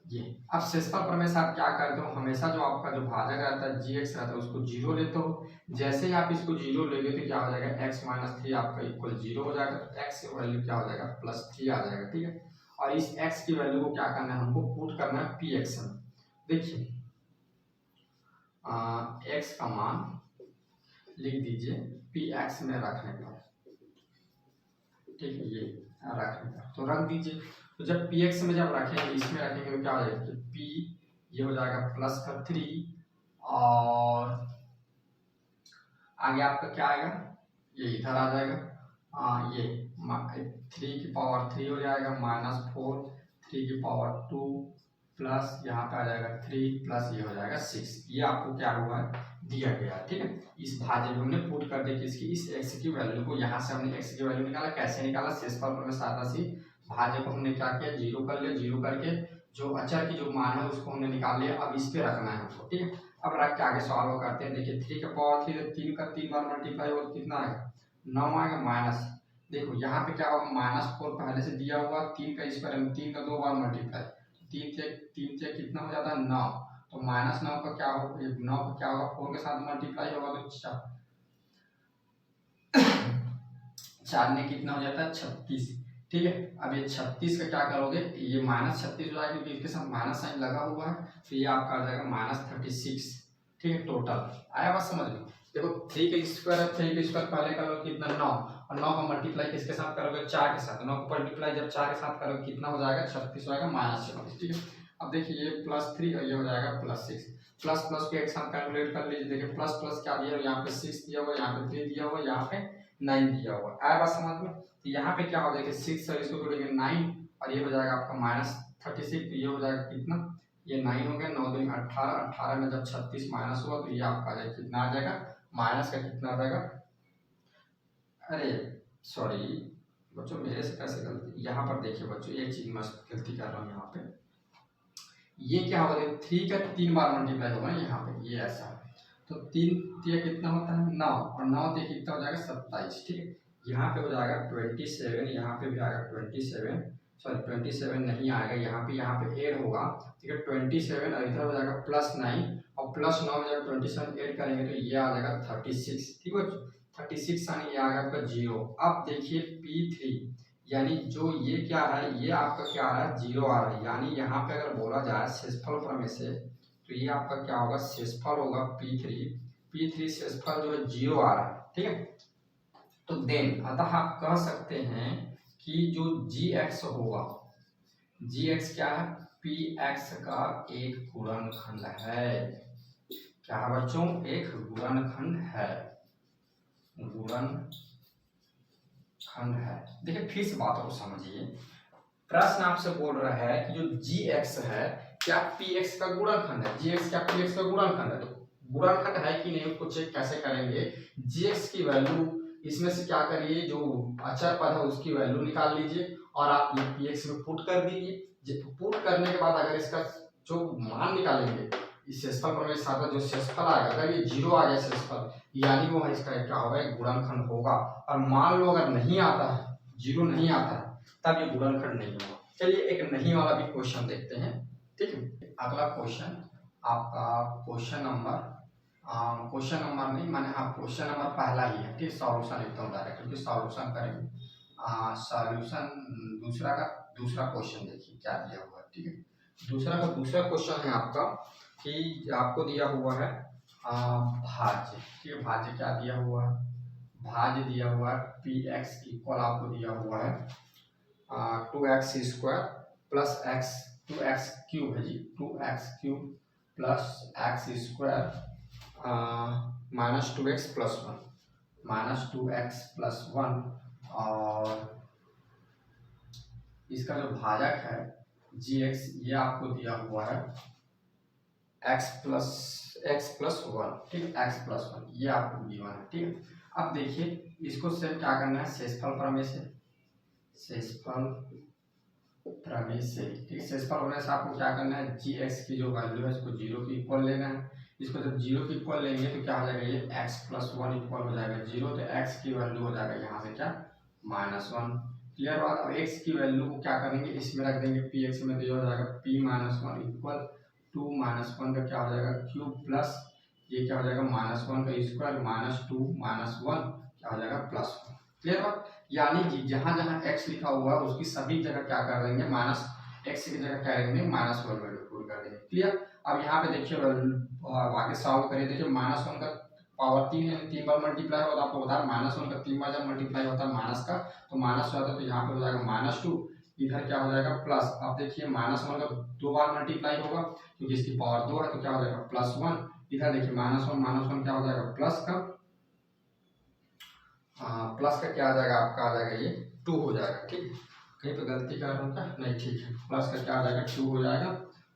ये। अब शेषफल प्रमेय से आप क्या करते हो, हमेशा जो आपका जो भाजक रहता है gx रहता है उसको 0 लेते हो। जैसे ही आप इसको 0 लेंगे तो क्या हो जाएगा, x माइनस 3 आपका इक्वल 0 हो जाएगा। तो x की वैल्यू क्या हो जाएगा, प्लस 3 आ जाएगा, ठीक है। और इस x की वैल्यू को क्या करना है, हमको पुट करना है px में। देखिए x का मान लिख दीजिए px में रखने पर, ठीक है, ये रखने पर तो रख दीजिए। तो जब px में जब रखेंगे, इसमें रखेंगे तो क्या हो जाएगा, p ये हो जाएगा प्लस का 3 और आगे आपका क्या आएगा, ये इधर आ जाएगा। ये 3 की पावर 3 हो जाएगा माइनस 4, 3 की पावर 2 प्लस यहाँ पे आ जाएगा 3 प्लस ये हो जाएगा 6। ये आपको क्या हुआ है, दिया गया है, ठीक है। इस भाज्य में हमने पुट कर दिया किसकी, इस x की वैल्यू को। यहाँ से हमने x की वैल्यू निकाला, कैसे निकाला, शेषफल प्रमेय सहायता से भाज्य को हमने क्या किया, 0 कर लिया। 0 करके जो अचर की जो मान है उसको हमने निकाल लिया। अब इस पे रखना है हमको, ठीक है। अब रख के आगे सॉल्व करते हैं। देखिए 3 का पावर 3, 3 का 3 बार मल्टीप्लाई हो कितना आएगा, 9 आएगा माइनस। देखो यहाँ पे क्या होगा, -4 पहले से दिया हुआ, 3 का स्क्वायर 3 का 2 बार मल्टीप्लाई, 3 से कितना हो जाता है 9। तो -9 का क्या होगा, 9 का क्या होगा, 4 के साथ मल्टीप्लाई होगा तो 4 में कितना हो जाता है 36, ठीक है। अब ये 36 का क्या करोगे, ये -36 हो जाएगा क्योंकि इसके साथ माइनस साइन लगा हुआ है। तो ये आपका आ जाएगा -36, ठीक है। टोटल आया बात समझ में। देखो 3 का स्क्वायर है, 3 का स्क्वायर पहले करोगे कितना 9, और 9 का मल्टीप्लाई किसके साथ करोगे, 4 के साथ। 9 का मल्टीप्लाई जब 4 के साथ करोगे कितना हो जाएगा, 36 हो जाएगा -36, ठीक है। अब देखिए ये +3 और ये हो जाएगा +6, प्लस प्लस को एक साथ कैलकुलेट कर लीजिए। देखिए प्लस प्लस क्या दिया, यहाँ पे 6 दिया हुआ, यहाँ पे 3 दिया हुआ, यहाँ पे 9 दिया हुआ। आया बात समझ में। तो यहाँ पे क्या हो जाएगा 6 और इसको जोड़ेंगे 9 और ये हो जाएगा आपका -36। तो ये हो जाएगा कितना, ये 9 हो गया, 9 दूनी 18, 18 में जब 36 माइनस हुआ तो ये आपका आ जाएगा कितना आ जाएगा, माइनस का कितना आ जाएगा, अरे सॉरी बच्चों मेरे से कैसे गलती, यहाँ पर देखिए बच्चों एक चीज मैं गलती कर रहा हूँ। यहाँ पे ये क्या होगा, 3 का 3 बार मल्टीप्लाई होगा यहाँ पे, ये ऐसा है। तो 3 कितना होता है 9 और 9 कितना हो जाएगा 27, ठीक है। यहाँ पे हो जाएगा 27, यहाँ पे भी आएगा 27, सॉरी 27 नहीं आएगा, यहाँ पे ऐड होगा, ठीक है। 27 और इधर हो जाएगा +9 और +9 में जब 27 ऐड करेंगे तो ये आ जाएगा 36, ठीक है। 36 यानी ये आ गया आपका 0। अब देखिए P3 यानी जो ये क्या है, ये आपका क्या आ रहा है 0 आ रहा है। यानी यहाँ पे अगर बोला जाए शेषफल प्रमेय से तो ये आपका क्या होगा, शेषफल होगा P3 शेषफल जो है 0 आ रहा है, ठीक है। तो देन अतः आप कह सकते हैं कि जो gx होगा, gx क्या है, px का एक गुणनखंड है। क्या है बच्चों, एक गुणनखंड है, गुणनखंड है। देखिए फिर से बातों को समझिए। प्रश्न आपसे बोल रहा है कि जो gx है क्या px का गुणनखंड है, gx क्या px का गुणनखंड है। तो गुणनखंड है कि नहीं उसको चेक कैसे करेंगे, gx की वैल्यू इसमें से क्या करिए, जो अचर पद है उसकी वैल्यू निकाल लीजिए और आप ये px में पुट कर दीजिए। पुट करने के बाद अगर इसका जो मान निकालेंगे, इस शेषफल प्रमेय के साथ जो शेषफल आएगा, अगर ये 0 आ गया शेषफल यानी वो इसका क्या होगा, एक गुणनखंड होगा। और मान लो अगर नहीं आता है, 0 नहीं आता है, तब ये गुणनखंड नहीं होगा। चलिए एक नहीं वाला भी क्वेश्चन देखते हैं, ठीक है। अगला क्वेश्चन आपका क्वेश्चन नंबर नहीं माने, हाँ क्वेश्चन नंबर पहला ही है, ठीक। सॉल्यूशन एकदम डायरेक्ट क्योंकि सॉल्यूशन करेंगे। सॉल्यूशन दूसरा क्वेश्चन देखिए क्या दिया हुआ है, ठीक है। दूसरा क्वेश्चन है आपका कि आपको दिया हुआ है भाज्य, ठीक है, भाज्य क्या दिया हुआ है, भाज्य दिया हुआ है पी एक्स इक्वल आपको दिया हुआ है 2x² प्लस एक्स, 2x³ है जी, 2x³ plus x² minus 2x plus 1, minus 2x plus 1, और इसका जो भाजक है gx ये आपको दिया हुआ है x प्लस 1, ठीक है, x प्लस 1 ये आपको गिवन है, ठीक है। अब देखिए इसको सेम क्या करना है, शेषफल प्रमेय से, शेषफल प्रमेय से, ठीक है, शेषफल प्रमेय से आपको क्या करना है, gx की जो वैल्यू है इसको 0 की इक्वल लेना है। इसको जब 0 की इक्वल लेंगे तो क्या हो जाएगा, ये x प्लस 1 इक्वल हो जाएगा 0, तो x की वैल्यू हो जाएगा यहाँ से क्या -1। क्लियर बात। अब x की वैल्यू को क्या करेंगे, इसमें रख देंगे px में, तो ये हो जाएगा p-1 इक्वल 2 -1 का क्या हो जाएगा क्यूब प्लस ये क्या हो जाएगा -1 का स्क्वायर माइनस 2 -1 क्या हो जाएगा +1। क्लियर बात। यानी कि जहां जहां x लिखा हुआ है उसकी सभी जगह क्या कर देंगे, माइनस x की जगह क्या करेंगे -1 वैल्यू पुट कर देंगे। क्लियर। अब यहाँ पे देखिए आगे सॉल्व करिए, देखिए -1 का पावर 3 है, 3 बार मल्टीप्लाई होता है, आपको बता -1 का 3 बार जब मल्टीप्लाई होता है माइनस का तो माइनस होता है, तो यहाँ पे हो जाएगा -2, इधर क्या हो जाएगा प्लस। अब देखिए -1 का 2 बार मल्टीप्लाई होगा क्योंकि इसकी पावर 2 है, तो क्या हो जाएगा +1, इधर देखिए -1 क्या हो जाएगा प्लस का प्लस का क्या आ जाएगा आपका, आ जाएगा ये 2 हो जाएगा, ठीक है, कहीं पे गलती कर रहा हूँ क्या, नहीं, ठीक है, प्लस का क्या आ जाएगा 2 हो जाएगा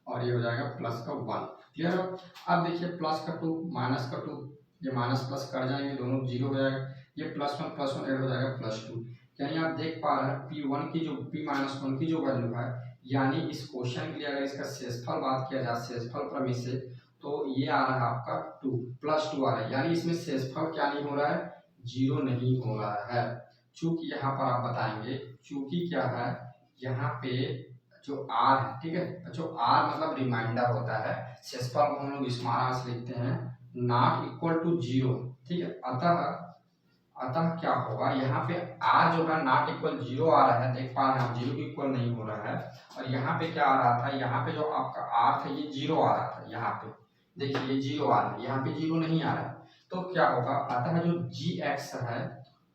और ये हो जाएगा प्लस का 1। क्लियर हो। अब देखिए प्लस का 2 माइनस का 2, ये माइनस प्लस कर जाएंगे, दोनों 0 हो जाएगा, ये +1 ऐड हो जाएगा +2। यानी आप देख पा रहे हैं p1 की जो p-1 की जो वैल्यू है, यानी इस क्वेश्चन के लिए अगर इसका शेषफल बात किया जाए शेषफल प्रमेय से, तो ये आ रहा है आपका 2 +2 आ रहा है, यानी इसमें शेषफल क्या नहीं हो रहा है, 0 नहीं हो रहा है। चूंकि यहाँ पर आप बताएंगे, चूंकि क्या है यहाँ पे जो r है, ठीक है, जो r मतलब रिमाइंडर होता है, शेषफल को हम लोग स्मॉल r से लिखते हैं, नॉट इक्वल टू 0, ठीक है, अतः क्या होगा, यहाँ पे r जो है नॉट इक्वल 0 आ रहा है, देख पा रहे हैं आप 0 की इक्वल नहीं हो रहा है, और यहाँ पे क्या आ रहा था, यहाँ पे जो आपका r था ये 0 आ रहा था, यहाँ पे देखिए ये 0 आ रहा है, यहाँ पे 0 नहीं आ रहा है, तो क्या होगा, अतः जो gx है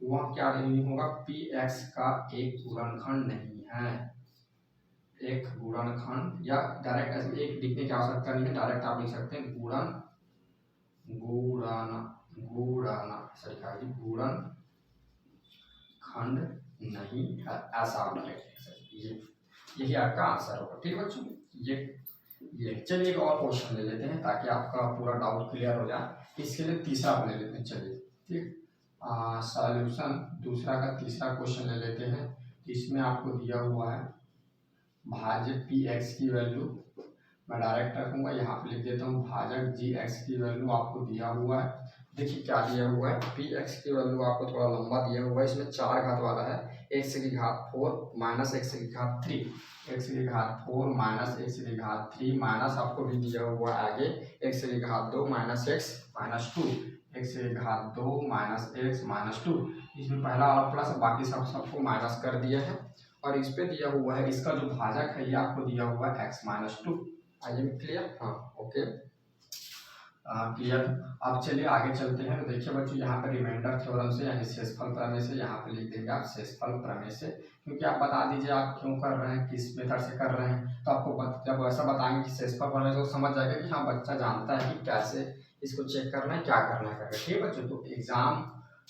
वह क्या नहीं होगा, px का एक गुणनखंड नहीं है, एक गुणनखंड, या डायरेक्ट ऐसे एक लिखने की आवश्यकता नहीं है, डायरेक्ट आप लिख सकते हैं गुणनखंड नहीं है, ऐसा आप लिख सकते हैं, यही आपका आंसर होगा। ठीक है बच्चों, ये चलिए एक और क्वेश्चन ले लेते हैं ताकि आपका पूरा डाउट क्लियर हो जाए। इसके लिए तीसरा ले लेते हैं, चलिए ठीक, सॉल्यूशन दूसरा का तीसरा क्वेश्चन ले लेते हैं। इसमें आपको दिया हुआ है भाज्य पी एक्स की वैल्यू, मैं डायरेक्ट रखूंगा, यहाँ पे लिख देता हूँ भाजक जी एक्स की वैल्यू आपको दिया हुआ है। देखिए क्या दिया हुआ है, पी एक्स की वैल्यू आपको थोड़ा लंबा दिया हुआ है, इसमें 4 घात वाला है, x की घात 4 माइनस x की घात 3, x की घात 4 माइनस x की घात 3, माइनस आपको भी दिया हुआ है आगे x की घात 2 माइनस x माइनस 2, x की घात 2 माइनस x माइनस 2, इसमें पहला वाला प्लस, बाकी सबको माइनस कर दिया है, और इस पे दिया हुआ है इसका जो भाजक है ये आपको दिया हुआ है x माइनस 2। आइए क्लियर, हाँ ओके क्लियर। अब चलिए आगे चलते हैं। तो देखिए बच्चों यहाँ पर रिमाइंडर थ्योरम से यानी शेषफल प्रमेय से, यहाँ पे लिख देंगे आप शेषफल प्रमेय से, क्योंकि आप बता दीजिए आप क्यों कर रहे हैं, किस मेथड से कर रहे हैं, तो आपको जब ऐसा बताएंगे कि शेषफल प्रमेय तो समझ जाएगा कि हाँ बच्चा जानता है कि कैसे इसको चेक करना है, क्या करना है। ठीक है बच्चों, तो एग्जाम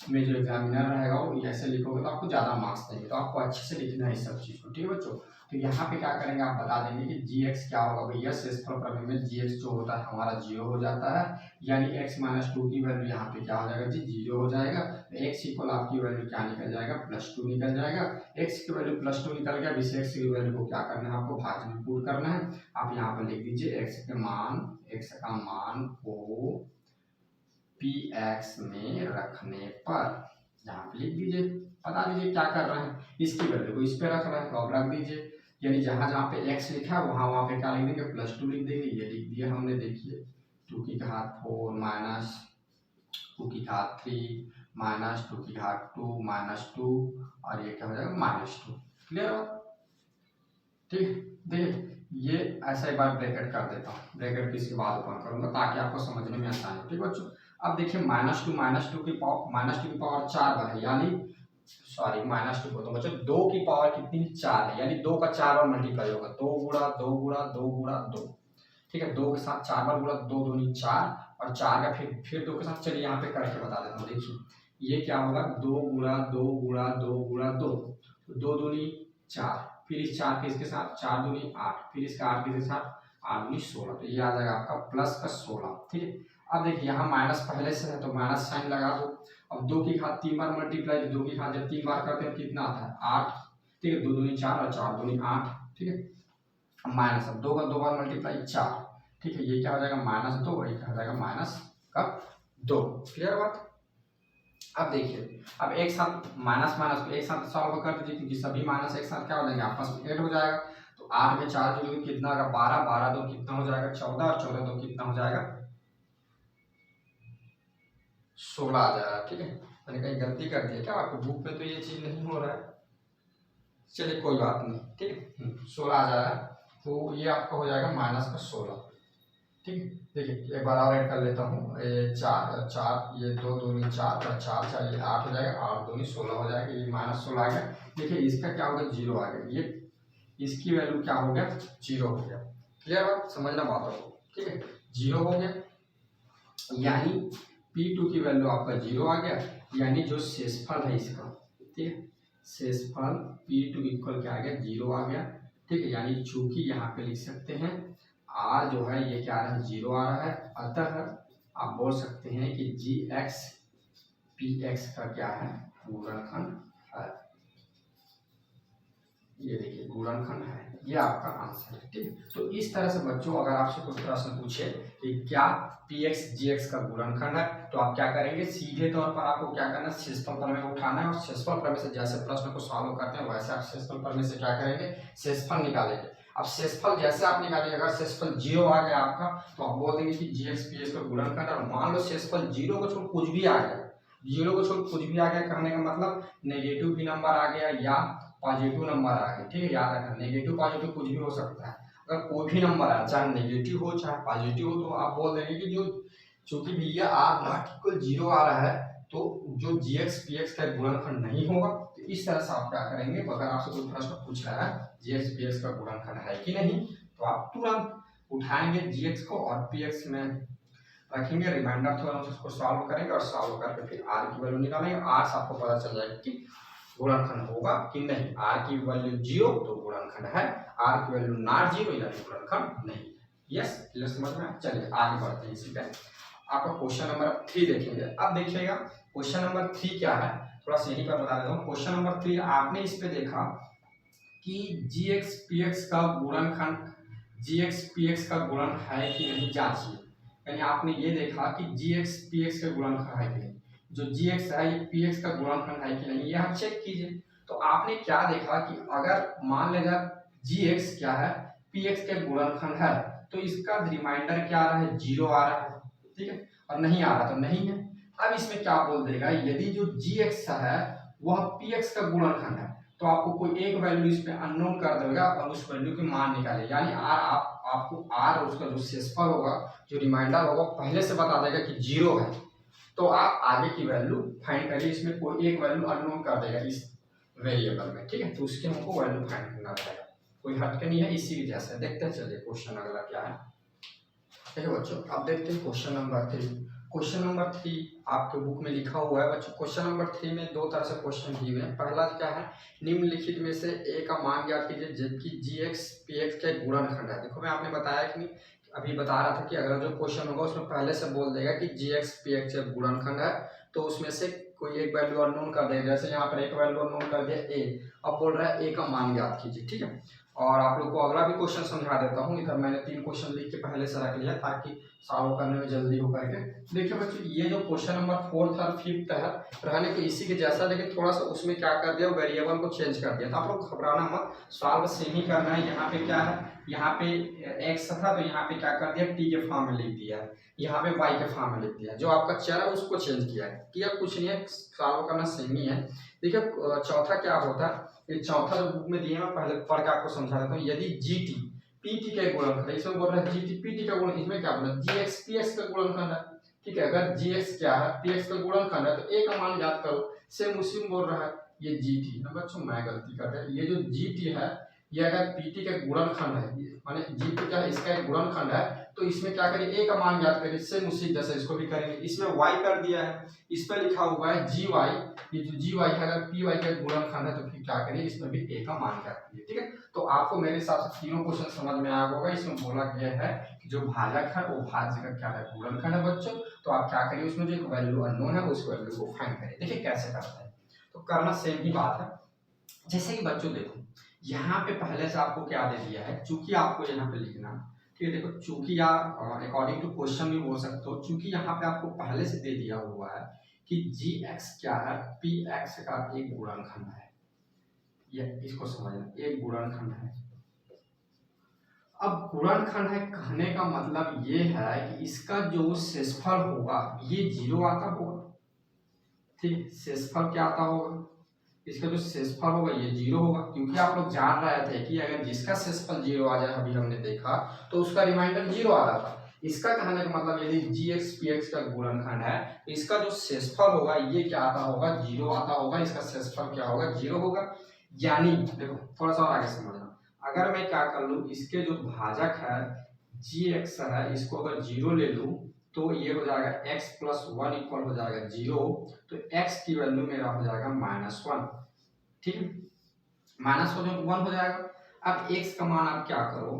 में जो एग्जामिनर रहेगा वो ऐसे लिखोगे तो आपको ज़्यादा मार्क्स देंगे, तो आपको अच्छे से लिखना है इस सब चीज़ को। ठीक है बच्चों, तो यहाँ पे क्या करेंगे आप बता देंगे कि gx क्या होगा भैया, शेषफल प्रमेय में gx जो होता है हमारा 0 हो जाता है, यानी x माइनस 2 की वैल्यू यहाँ पे क्या हो जाएगा जी 0 हो जाएगा, x इक्वल आपकी वैल्यू क्या निकल जाएगा +2 निकल जाएगा, x की वैल्यू +2 निकल गया, इस x की वैल्यू को क्या करना है आपको भाज्य में पुट करना है। आप यहाँ पर लिख दीजिए x का मान को px में रखने पर, यहाँ पे लिख दीजिए, बता दीजिए क्या कर रहे हैं, इसकी वैल्यू को इस पे रख रहे हैं तो आप रख दीजिए, यानी जहाँ जहाँ पे x लिखा है वहाँ पे क्या लिख देंगे +2 लिख देंगे, ये लिख दिया हमने। देखिए 2 की घात 4 माइनस 2 की घात 3 माइनस 2 की घात 2 माइनस 2, और ये क्या हो जाएगा -2। क्लियर हो। ठीक। देखिए ये ऐसा एक बार ब्रैकेट कर देता हूँ, ब्रैकेट किसके बाद ओपन करूंगा ताकि आपको समझने में आसानी हो। ठीक बच्चों, अब देखिए माइनस टू की पावर 4 बार है, यानी सॉरी माइनस 2 को तो बच्चों 2 की पावर कितनी 4 है, यानी 2 का 4 बार मल्टीप्लाई होगा, 2 गुणा 2 गुणा 2 गुणा 2। ठीक है, 2 के साथ 4 बार गुणा, 2 दूनी 4 और 4 का फिर 2 के साथ। चलिए यहाँ पे करके बता देता हूँ। देखिए ये क्या होगा, 2 गुणा 2 गुणा 2 गुणा 2, 2 दूनी 4, फिर इस 4 के इसके साथ 4 दूनी 8, फिर इसका 8 के साथ 8 दूनी 16, तो ये आ जाएगा आपका प्लस का 16। ठीक है, अब देखिए यहाँ माइनस पहले से है तो माइनस साइन लगा दो। अब 2 की घात 3 बार मल्टीप्लाई, 2 की घात जब 3 बार करते हैं कितना आता है 8। ठीक है, 2 दूनी 4 और 4 दूनी 8। ठीक है, अब माइनस, अब 2 का 2 बार मल्टीप्लाई 4। ठीक है, ये क्या हो जाएगा -2, वही क्या हो जाएगा -2। क्लियर बात। अब देखिए अब एक साथ माइनस माइनस को एक साथ सॉल्व कर दीजिए, क्योंकि सभी माइनस एक साथ क्या हो जाएंगे आपस में ऐड हो जाएगा। तो 8 में 4 जोड़ोगे कितना होगा 12, 12 2 कितना हो जाएगा 14 और 14 2 कितना हो जाएगा 16 आ जाएगा। ठीक है, मैंने कहीं गलती कर दी है क्या आपको, बुक में तो ये चीज नहीं हो रहा है, चलिए कोई बात नहीं। ठीक है, 16 आ जाएगा, तो ये आपका हो जाएगा -16। ठीक है, देखिए एक बार और ऐड कर लेता हूँ, 4 4 ये 2 दूनी 4 और 4 4 ये 8 हो जाएगा, 8 दूनी 16 हो जाएगा, ये -16 आ गया। देखिए इसका क्या होगा 0 आ गया, ये इसकी वैल्यू क्या हो गया 0 हो गया। क्लियर बात, समझना बात हो। ठीक है, 0 हो गया, यानी P2 की वैल्यू आपका 0 आ गया, यानी जो शेषफल है इसका, ठीक है, शेषफल P2 इक्वल क्या आ गया 0 आ गया। ठीक है, यानी चूंकि यहाँ पे लिख सकते हैं R जो है ये क्या आ रहा है 0 आ रहा है, अतः आप बोल सकते हैं कि GX PX का क्या है गुणनखंड है। ये देखिए गुणनखंड है, ये आपका आंसर है। ठीक, तो इस तरह से बच्चों अगर आपसे कोई प्रश्न पूछे कि क्या Px Gx का गुणनखंड है, तो आप क्या करेंगे, सीधे तौर पर आपको क्या करना है शेषफल प्रमेय उठाना है, और शेषफल प्रमेय से जैसे प्रश्न को सॉल्व करते हैं वैसे आप शेषफल प्रमेय से क्या करेंगे शेषफल निकालेंगे। अब शेषफल जैसे आप निकालेंगे, अगर शेषफल 0 आ गया आपका तो आप बोल देंगे कि Gx Px का गुणनखंड, और मान लो शेषफल 0 को छोड़ कुछ भी आ गया, 0 को छोड़ कुछ भी आ गया करने का मतलब नेगेटिव भी नंबर आ गया या पॉजिटिव नंबर आ गया। ठीक है, याद रखना नेगेटिव पॉजिटिव कुछ भी हो सकता है, अगर कोई भी नंबर आया चाहे नेगेटिव हो चाहे पॉजिटिव हो, तो आप बोल देंगे कि जो चूंकि भैया r नॉट इक्वल 0 आ रहा है तो जो Gx Px का गुणनखंड नहीं होगा। तो इस तरह से आप क्या करेंगे, अगर आपसे कोई प्रश्न पूछ रहा है Gx Px का गुणनखंड है कि नहीं, तो आप तुरंत उठाएंगे Gx को और Px में रखेंगे, रिमाइंडर थोड़ा उसको सॉल्व करेंगे और सॉल्व करके फिर r की वैल्यू निकालेंगे। r से आपको पता चल जाएगा कि गुणनखंड होगा कि नहीं। r की वैल्यू 0 तो गुणनखंड है, r की वैल्यू नॉट 0 यानी गुणनखंड नहीं है। यस, क्लियर समझ में। चलिए आगे बढ़ते हैं, इसी पे आपका क्वेश्चन नंबर 3 देखेंगे। अब देखिएगा क्वेश्चन नंबर 3 क्या है, थोड़ा सा यहीं पर बता देता हूँ। क्वेश्चन नंबर 3 आपने इस पे देखा कि Gx Px का गुणनखंड Gx Px का गुणन है कि नहीं जांचिए, यानी आपने ये देखा कि Gx Px का गुणनखंड है कि नहीं, जो Gx है ये Px का गुणनखंड है कि नहीं, ये आप चेक कीजिए। तो आपने क्या देखा कि अगर मान लेगा Gx क्या है Px के गुणनखंड है, तो इसका रिमाइंडर क्या आ रहा है 0 आ रहा है। ठीक है, और नहीं आ रहा तो नहीं है। अब इसमें क्या बोल देगा, यदि जो Gx है वह Px का गुणनखंड है, तो आपको कोई एक वैल्यू इस पे अननोन कर देगा और उस वैल्यू की मान निकाले, यानी आपको r और उसका जो शेषफल होगा जो रिमाइंडर होगा पहले से बता देगा कि 0 है, तो आप आगे की वैल्यू फाइंड करिए, इसमें कोई एक वैल्यू अननोन कर देगा इस वेरिएबल में। ठीक है, तो उसके हमको वैल्यू फाइंड करना रहेगा, कोई हटके नहीं है, इसी की जैसे देखते हैं। चलिए क्वेश्चन अगला क्या है, ठीक है बच्चों। अब देखते हैं क्वेश्चन नंबर 3। क्वेश्चन नंबर 3 आपके बुक में लिखा हुआ है बच्चों। क्वेश्चन नंबर 3 में दो तरह से क्वेश्चन दिए हुए हैं। पहला क्या है, निम्नलिखित में से ए का मान ज्ञात कीजिए जबकि Gx Px का गुणनखंड है। देखो मैं आपने बताया कि अभी बता रहा था कि अगर जो क्वेश्चन होगा उसमें पहले से बोल देगा कि Gx Px का गुणनखंड है, तो उसमें से कोई एक वैल्यू अननोन कर देगा। जैसे यहाँ पर एक वैल्यू अननोन कर दिया ए, अब बोल रहा है ए का मान ज्ञात कीजिए। ठीक है, और आप लोग को अगला भी क्वेश्चन समझा देता हूँ। इधर मैंने 3 क्वेश्चन लिख के पहले से रख लिया ताकि सॉल्व करने में जल्दी हो पाएगा। देखिए बच्चों ये जो क्वेश्चन नंबर 4 और 5 है रहने के इसी के जैसा, लेकिन थोड़ा सा उसमें क्या कर दिया वेरिएबल को चेंज कर दिया। तो आप लोग घबराना मत, सॉल्व सेम ही करना है। यहाँ पे क्या है, यहाँ पे x था तो यहाँ पे क्या कर दिया t के फॉर्म में लिख दिया, यहाँ पे y के फॉर्म में लिख दिया। जो आपका चर है उसको चेंज किया है, किया कुछ नहीं है, सॉल्व करना सेम ही है। देखिए चौथा क्या होता है, ये चौथा जो बुक में दिए मैं पहले पढ़ के आपको समझा देता हूँ। यदि GT PT का गुणनखंड है, इसमें बोल रहा है GT PT का गुण, इसमें क्या बोला GX PX का गुणनखंड है। ठीक है, अगर GX क्या है PX का गुणनखंड है तो A का मान याद करो। सेम उसी में बोल रहा है ये GT ना बच्चों, मैं गलती कर रहा, ये जो GT है ये अगर PT का गुणनखंड है, माने GT क्या है इसका एक गुणनखंड है, तो इसमें क्या करें A का मान याद करें। सेम उसी जैसे इसको भी करेंगे। इसमें Y कर दिया है, इस पर लिखा हुआ है GY, ये जो GY है अगर PY का गुणनखंड है तो फिर क्या करें इसमें भी A का मान याद करिए। ठीक है, तो आपको मेरे हिसाब से तीनों क्वेश्चन समझ में आया होगा। इसमें बोला गया है कि जो भाजक है वो भाज्य का क्या है गुणनखंड है बच्चों। तो आप क्या करिए उसमें जो एक वैल्यू अननोन है उस वैल्यू को फाइंड करें। देखिए कैसे करते हैं, तो करना सेम ही बात है। जैसे कि बच्चों देखो यहाँ पे पहले से आपको क्या दे दिया है, चूंकि आपको यहाँ पे लिखना, ठीक है, देखो चूंकि या अकॉर्डिंग टू क्वेश्चन भी बोल सकते हो, चूंकि यहाँ पे आपको पहले से दे दिया हुआ है कि GX क्या है PX का एक गुणनखंड है, ये इसको समझना, एक गुणनखंड है। अब गुणनखंड है कहने का मतलब ये है कि इसका जो शेषफल होगा ये 0 आता होगा। ठीक, शेषफल क्या आता होगा, इसका जो शेषफल होगा ये 0 होगा, क्योंकि आप लोग जान रहे थे कि अगर जिसका शेषफल 0 आ जाए, अभी हमने देखा तो उसका रिमाइंडर 0 आ रहा था। इसका कहने का मतलब यदि GX PX का गुणनखंड है तो इसका जो शेषफल होगा ये क्या आता होगा 0 आता होगा, इसका शेषफल क्या होगा 0 होगा। यानी देखो थोड़ा सा और आगे समझना, अगर मैं क्या कर लूं, इसके जो भाजक है GX है इसको अगर 0 ले लूं तो ये हो जाएगा x + 1 इक्वल हो जाएगा 0, तो x की वैल्यू मेरा हो जाएगा -1। ठीक है, -1 हो जाएगा। अब x का मान आप क्या करो,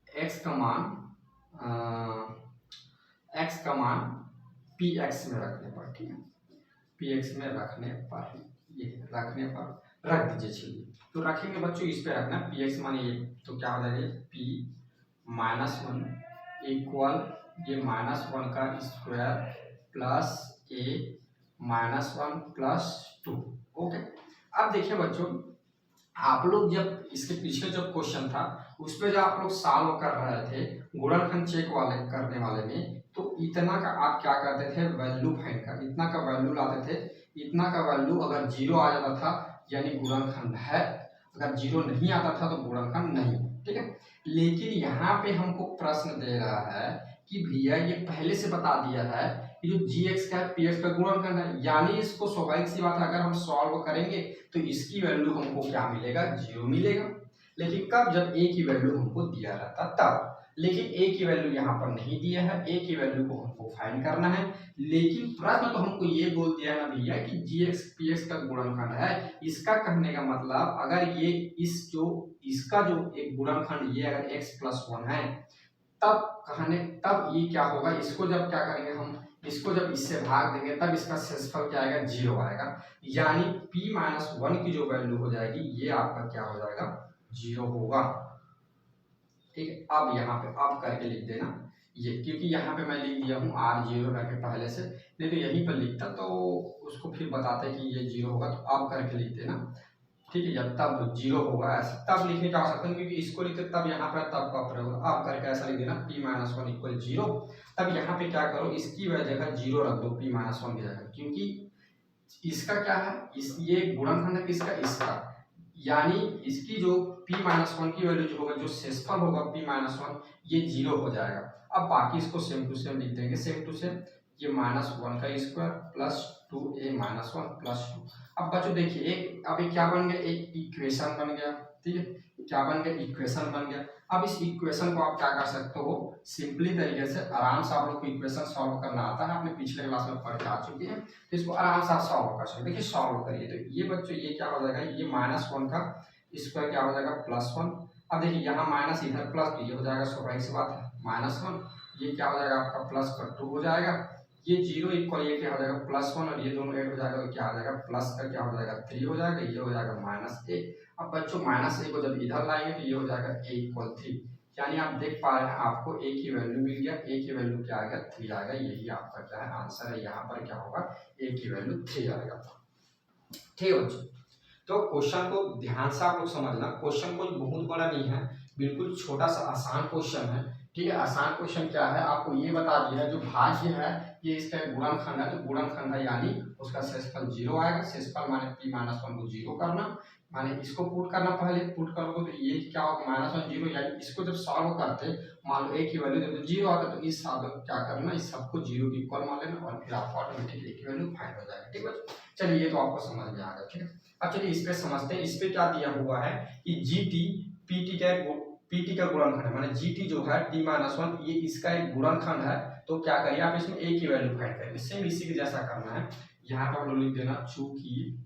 x का मान px में रखने पर, ठीक है, px में रखने पर, ये रखने पर रख दीजिए। चलिए तो रखेंगे बच्चों, इस पे रखना px मान ये, तो क्या हो जाएगा p -1 इक्वल ये -1 का स्क्वायर प्लस a -1 + 2। ओके, अब देखिए बच्चों, आप लोग जब इसके पीछे जो क्वेश्चन था उस पे जो आप लोग सॉल्व कर रहे थे गुणनखंड चेक वाले करने वाले में, तो इतना का आप क्या करते थे वैल्यू फाइंड कर, इतना का वैल्यू लाते थे। इतना का वैल्यू अगर 0 आ जाता था यानी गुणनखंड है, अगर 0 नहीं आता था तो गुणनखंड नहीं। ठीक है, लेकिन यहाँ पे हमको प्रश्न दे रहा है कि भैया ये पहले से बता दिया है कि जो GX का PX का गुणनखंड है, यानी इसको स्वाभाविक सी बात है अगर हम सॉल्व करेंगे तो इसकी वैल्यू हमको क्या मिलेगा 0 मिलेगा। लेकिन कब, जब A की वैल्यू हमको दिया रहता तब। लेकिन A की वैल्यू यहाँ पर नहीं दिया है, A की वैल्यू को हमको फाइंड करना है। लेकिन प्रश्न तो हमको ये बोल दिया है ना भैया कि GX PX का गुणनखंड है, इसका कहने का मतलब अगर ये इसका जो एक गुणनखंड ये अगर x + 1 है तब ये क्या होगा, इसको जब क्या करेंगे हम, इसको जब इससे भाग देंगे तब इसका शेषफल क्या आएगा 0 आएगा। यानी p - 1 की जो वैल्यू हो जाएगी ये आपका क्या हो जाएगा 0 होगा। ठीक है, अब यहाँ पे अब करके लिख देना ये, क्योंकि यहाँ पे मैं लिख दिया हूँ R0 करके पहले से, नहीं तो यहीं पर लिखता तो उसको फिर बताते कि ये 0 होगा, तो अब करके लिख देना। ठीक है, जब तब 0 होगा ऐसा तब लिखने का आवश्यकता है, क्योंकि इसको लिखते तब यहाँ पर तब का प्रयोग होगा। अब करके ऐसा लिख देना p - 1 इक्वल 0। तब यहाँ पे क्या करो, इसकी जगह 0 रख दो p - 1 की जगह, क्योंकि इसका क्या है, ये गुणनखंड है किसका, इसका, यानी इसकी जो p - 1 की वैल्यू जो होगा, जो शेषफल होगा p - 1 ये 0 हो जाएगा। अब बाकी इसको सेम टू सेम लिख देंगे, सेम टू सेम ये -1 का स्क्वायर प्लस 2a - 1 + 2। अब बच्चों देखिए एक, अब ये क्या बन गया, एक इक्वेशन बन गया। ठीक है, क्या बन गया, इक्वेशन बन गया। अब इस इक्वेशन को आप क्या कर सकते हो, सिंपली तरीके से आराम से आप लोग को इक्वेशन सॉल्व करना आता है, आपने पिछले क्लास में पढ़ के आ चुके हैं, तो इसको आराम से आप सॉल्व कर सकते हैं। देखिए सॉल्व करिए तो ये बच्चों ये क्या हो जाएगा, ये -1 का स्क्वायर क्या हो जाएगा +1। अब देखिए यहाँ माइनस इधर प्लस, तो ये हो जाएगा स्वाभाविक सी बात है -1, ये क्या हो जाएगा आपका प्लस का 2 हो जाएगा, ये 0 इक्वल ये क्या हो जाएगा +1 और ये दोनों ऐड हो जाएगा तो क्या हो जाएगा प्लस का क्या हो जाएगा 3 हो जाएगा, ये हो जाएगा -a। अब बच्चों -a को जब इधर लाएंगे तो ये हो जाएगा a = 3, यानी आप देख पा रहे हैं आपको a की वैल्यू मिल गया, a की वैल्यू क्या आएगा 3 आएगा। यही आपका क्या है आंसर है, यहाँ पर क्या होगा a की वैल्यू 3 आएगा। ठीक है बच्चों, तो क्वेश्चन को ध्यान से आप लोग समझना, क्वेश्चन कोई बहुत बड़ा नहीं है, बिल्कुल छोटा सा आसान क्वेश्चन है। ठीक है, आसान क्वेश्चन क्या है आपको ये बता दिया है, जो भाज्य है ये इसका एक गुणनखंड है, तो गुणनखंड है यानी उसका शेषफल 0 आएगा। शेषफल माने p माइनस 1 को 0 करना, माने इसको पुट करना, पहले पुट करोगे तो ये क्या होगा माइनस 1 0, यानी इसको जब सॉल्व करते मान लो a की वैल्यू जब 0 आता तो इस सब क्या करना, इस सबको 0 के इक्वल मान लेना और फिर आपको ऑटोमेटिकली a की वैल्यू फाइंड हो जाएगा। ठीक है, चलिए ये तो आपको समझ में आ गया। ठीक है, अब चलिए इस पे समझते हैं। इस पे क्या दिया हुआ है कि gt pt का गुणनखंड है, माने gt जो है t माइनस 1 ये इसका एक गुणनखंड है। तो क्या करिए आप इसमें a की वैल्यू फाइंड करेंगे, सेम इसी के जैसा करना है। यहाँ पर हम लोग लिख देना चूंकि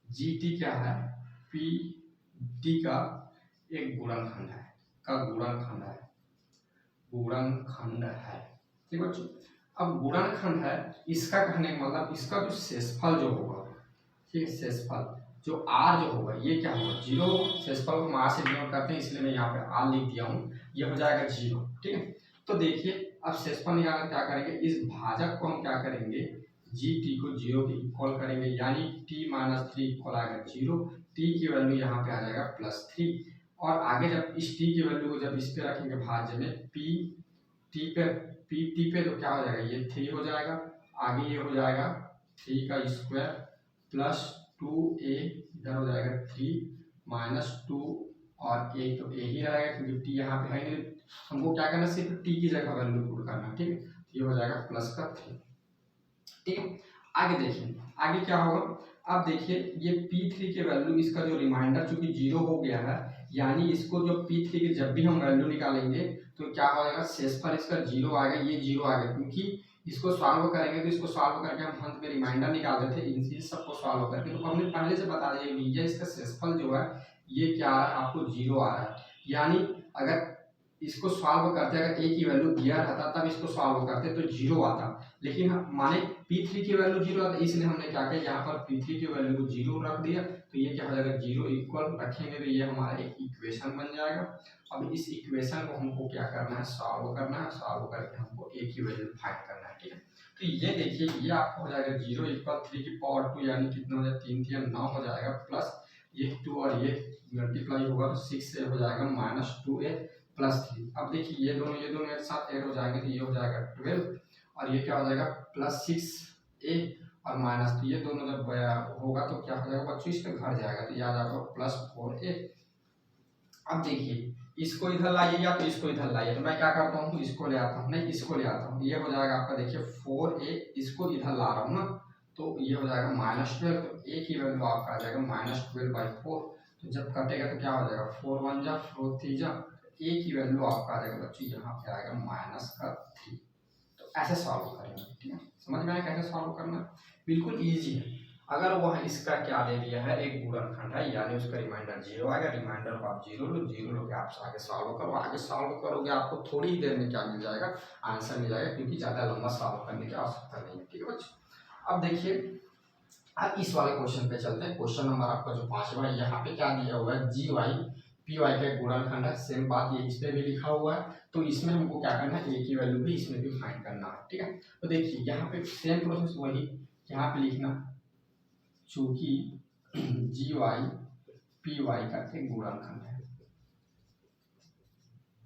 gt क्या है pt का एक गुणनखंड है, गुणनखंड है। ठीक बच्चों, अब गुणनखंड है इसका कहने का मतलब इसका जो शेषफल जो होगा, ठीक है, शेषफल जो r जो होगा ये क्या होगा 0 होगा। शेषफल को r से डिनोट करते हैं इसलिए मैं यहाँ पे r लिख दिया हूँ, ये हो जाएगा 0। ठीक है, तो देखिए अब शेषफल निकालकर क्या करेंगे, इस भाजक को हम क्या करेंगे gt को 0 के इक्वल करेंगे, यानी t माइनस 3 इक्वल आएगा 0, t की वैल्यू यहाँ पे आ जाएगा +3। और आगे जब इस t की वैल्यू को जब इस पे रखेंगे भाज्य में pt पे तो क्या हो जाएगा ये 3 हो जाएगा, आगे ये हो जाएगा 3 का स्क्वायर प्लस 2a इधर हो जाएगा 3 माइनस 2 और एक तो a ही रहेगा क्योंकि t यहाँ पे है नहीं, हमको क्या करना सिर्फ t की जगह वैल्यू पुट करना। ठीक है, ये हो जाएगा प्लस का 3। ठीक है, आगे देखिए आगे क्या होगा। अब देखिए ये p3 के वैल्यू इसका जो रिमाइंडर चूंकि 0 हो गया है, यानी इसको जो p3 के जब भी हम वैल्यू निकालेंगे तो क्या हो जाएगा शेषफल इसका 0 आएगा, ये 0 आएगा क्योंकि इसको सॉल्व करेंगे तो इसको सॉल्व करके हम अंत में रिमाइंडर निकाल देते हैं इन सबको सॉल्व करके। तो हमने पहले से बता दिया इसका शेषफल जो है ये क्या आ रहा है आपको 0 आ रहा है, यानी अगर इसको सॉल्व करते अगर a की वैल्यू दिया रहता तब इसको सॉल्व करते तो 0 आता, लेकिन माने p3 की वैल्यू 0 आता, इसलिए हमने क्या किया यहाँ पर p3 की वैल्यू को 0 रख दिया। तो ये क्या हो जाएगा 0 इक्वल रखेंगे तो ये हमारा एक इक्वेशन बन जाएगा। अब इस इक्वेशन को हमको क्या करना है सॉल्व करना है, सॉल्व करके हमको a की वैल्यू फाइंड करना है। ठीक है, तो ये देखिए ये आपको हो जाएगा 0 इक्वल 3 की पावर 2 यानी कितना हो जाएगा 3 3 9 हो जाएगा, प्लस ये 2 और ये मल्टीप्लाई होगा तो 6 से हो जाएगा माइनस 2a प्लस 3। अब देखिए ये दोनों एक साथ ऐड हो जाएंगे तो ये हो जाएगा 12 और ये क्या हो जाएगा प्लस 6a और माइनस, तो ये दोनों जब होगा तो क्या हो जाएगा बच्चों इस पे घट जाएगा तो ये आ जाएगा प्लस 4a। अब देखिए इसको इधर लाइए या तो इसको इधर लाइए, तो मैं क्या करता हूँ इसको ले आता हूँ, नहीं इसको ले आता हूँ, ये हो जाएगा आपका देखिए 4a, इसको इधर ला रहा हूँ ना तो ये हो जाएगा -12, तो a की वैल्यू आपका आ जाएगा -12/4। तो जब कटेगा तो क्या हो जाएगा 4 1 जा 4 3 जा, a की वैल्यू आपका आ जाएगा बच्चों यहाँ पे आएगा -3। तो ऐसे सॉल्व करेंगे। ठीक है, समझ में आया कैसे सॉल्व करना, बिल्कुल ईजी है। अगर वह इसका क्या ले लिया है एक गुणनखंड है यानी उसका रिमाइंडर 0 आएगा, रिमाइंडर को आप 0 लो के आप आगे सॉल्व करो, आगे सॉल्व करोगे आपको थोड़ी ही देर में क्या मिल जाएगा आंसर मिल जाएगा, क्योंकि ज़्यादा लंबा सॉल्व करने की आवश्यकता नहीं है। ठीक है बच्चों, अब देखिए अब इस वाले क्वेश्चन पे चलते हैं। क्वेश्चन नंबर आपका जो 5वां है, यहाँ पे क्या दिया हुआ है जी वाई पी वाई का गुणनखंड है, सेम बात ये इस पे भी लिखा हुआ है। तो इसमें हमको क्या करना है ए की वैल्यू भी इसमें भी फाइंड करना है। ठीक है, तो देखिए यहाँ पे सेम प्रोसेस वही यहाँ पे लिखना, चूंकि जी वाई पी वाई का एक गुणनखंड है,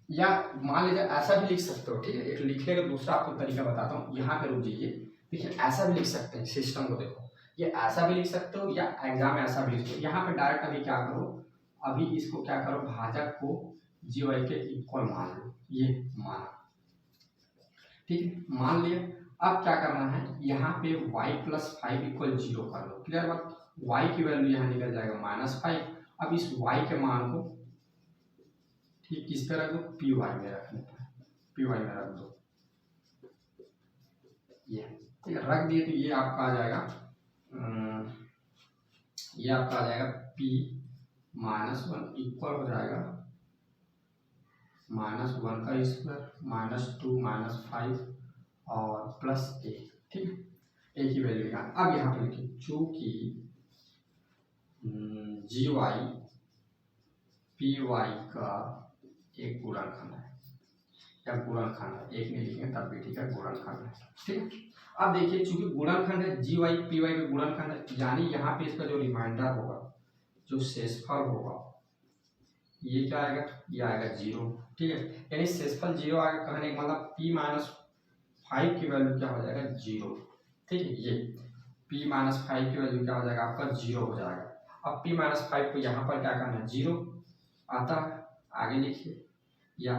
या मान लीजिए ऐसा भी लिख सकते हो। ठीक है, एक लिखने का दूसरा आपको तरीका बताता हूँ, यहाँ पे रुक जाइए। देखिए ऐसा भी लिख सकते हैं, सिस्टम को देखो, ये ऐसा भी लिख सकते हो या एग्जाम में ऐसा भी लिख सकते हो। यहाँ पे डायरेक्ट अभी क्या करो, अभी इसको क्या करो भाजक को जी वाई के इक्वल मान लो, ये माना। ठीक है, मान लिया। अब क्या करना है यहाँ पे y + 5 = 0 कर लो, क्लियर बात। y की वैल्यू यहाँ निकल जाएगा -5। अब इस y के मान को ठीक किस पे रख दो py में रखना है, py में रख दो ये। ठीक है, रख दिए तो ये आपका आ जाएगा ये आपका आ जाएगा p -1 इक्वल हो जाएगा -1 का स्क्वायर -2 -5 और प्लस a। ठीक है, a की वैल्यू यहाँ। अब यहाँ पे लिखिए चूंकि जी वाई पी वाई का एक गुणनखंड है या गुणनखंड है, एक नहीं लिखेंगे तब भी ठीक है, गुणनखंड है। ठीक है, अब देखिए चूंकि गुणनखंड है जी वाई पी वाई का गुणनखंड है, यानी यहाँ पे इसका जो रिमाइंडर होगा जो शेषफल होगा ये क्या आएगा, ये आएगा 0। ठीक है, यानी शेषफल 0 आएगा, कहने का मतलब p 5 की वैल्यू क्या हो जाएगा 0, ठीक है। ये p माइनस 5 की वैल्यू क्या हो जाएगा आपका 0 हो जाएगा। अब p माइनस 5 को यहाँ पर क्या करना है 0 आता है, आगे लिखिए, या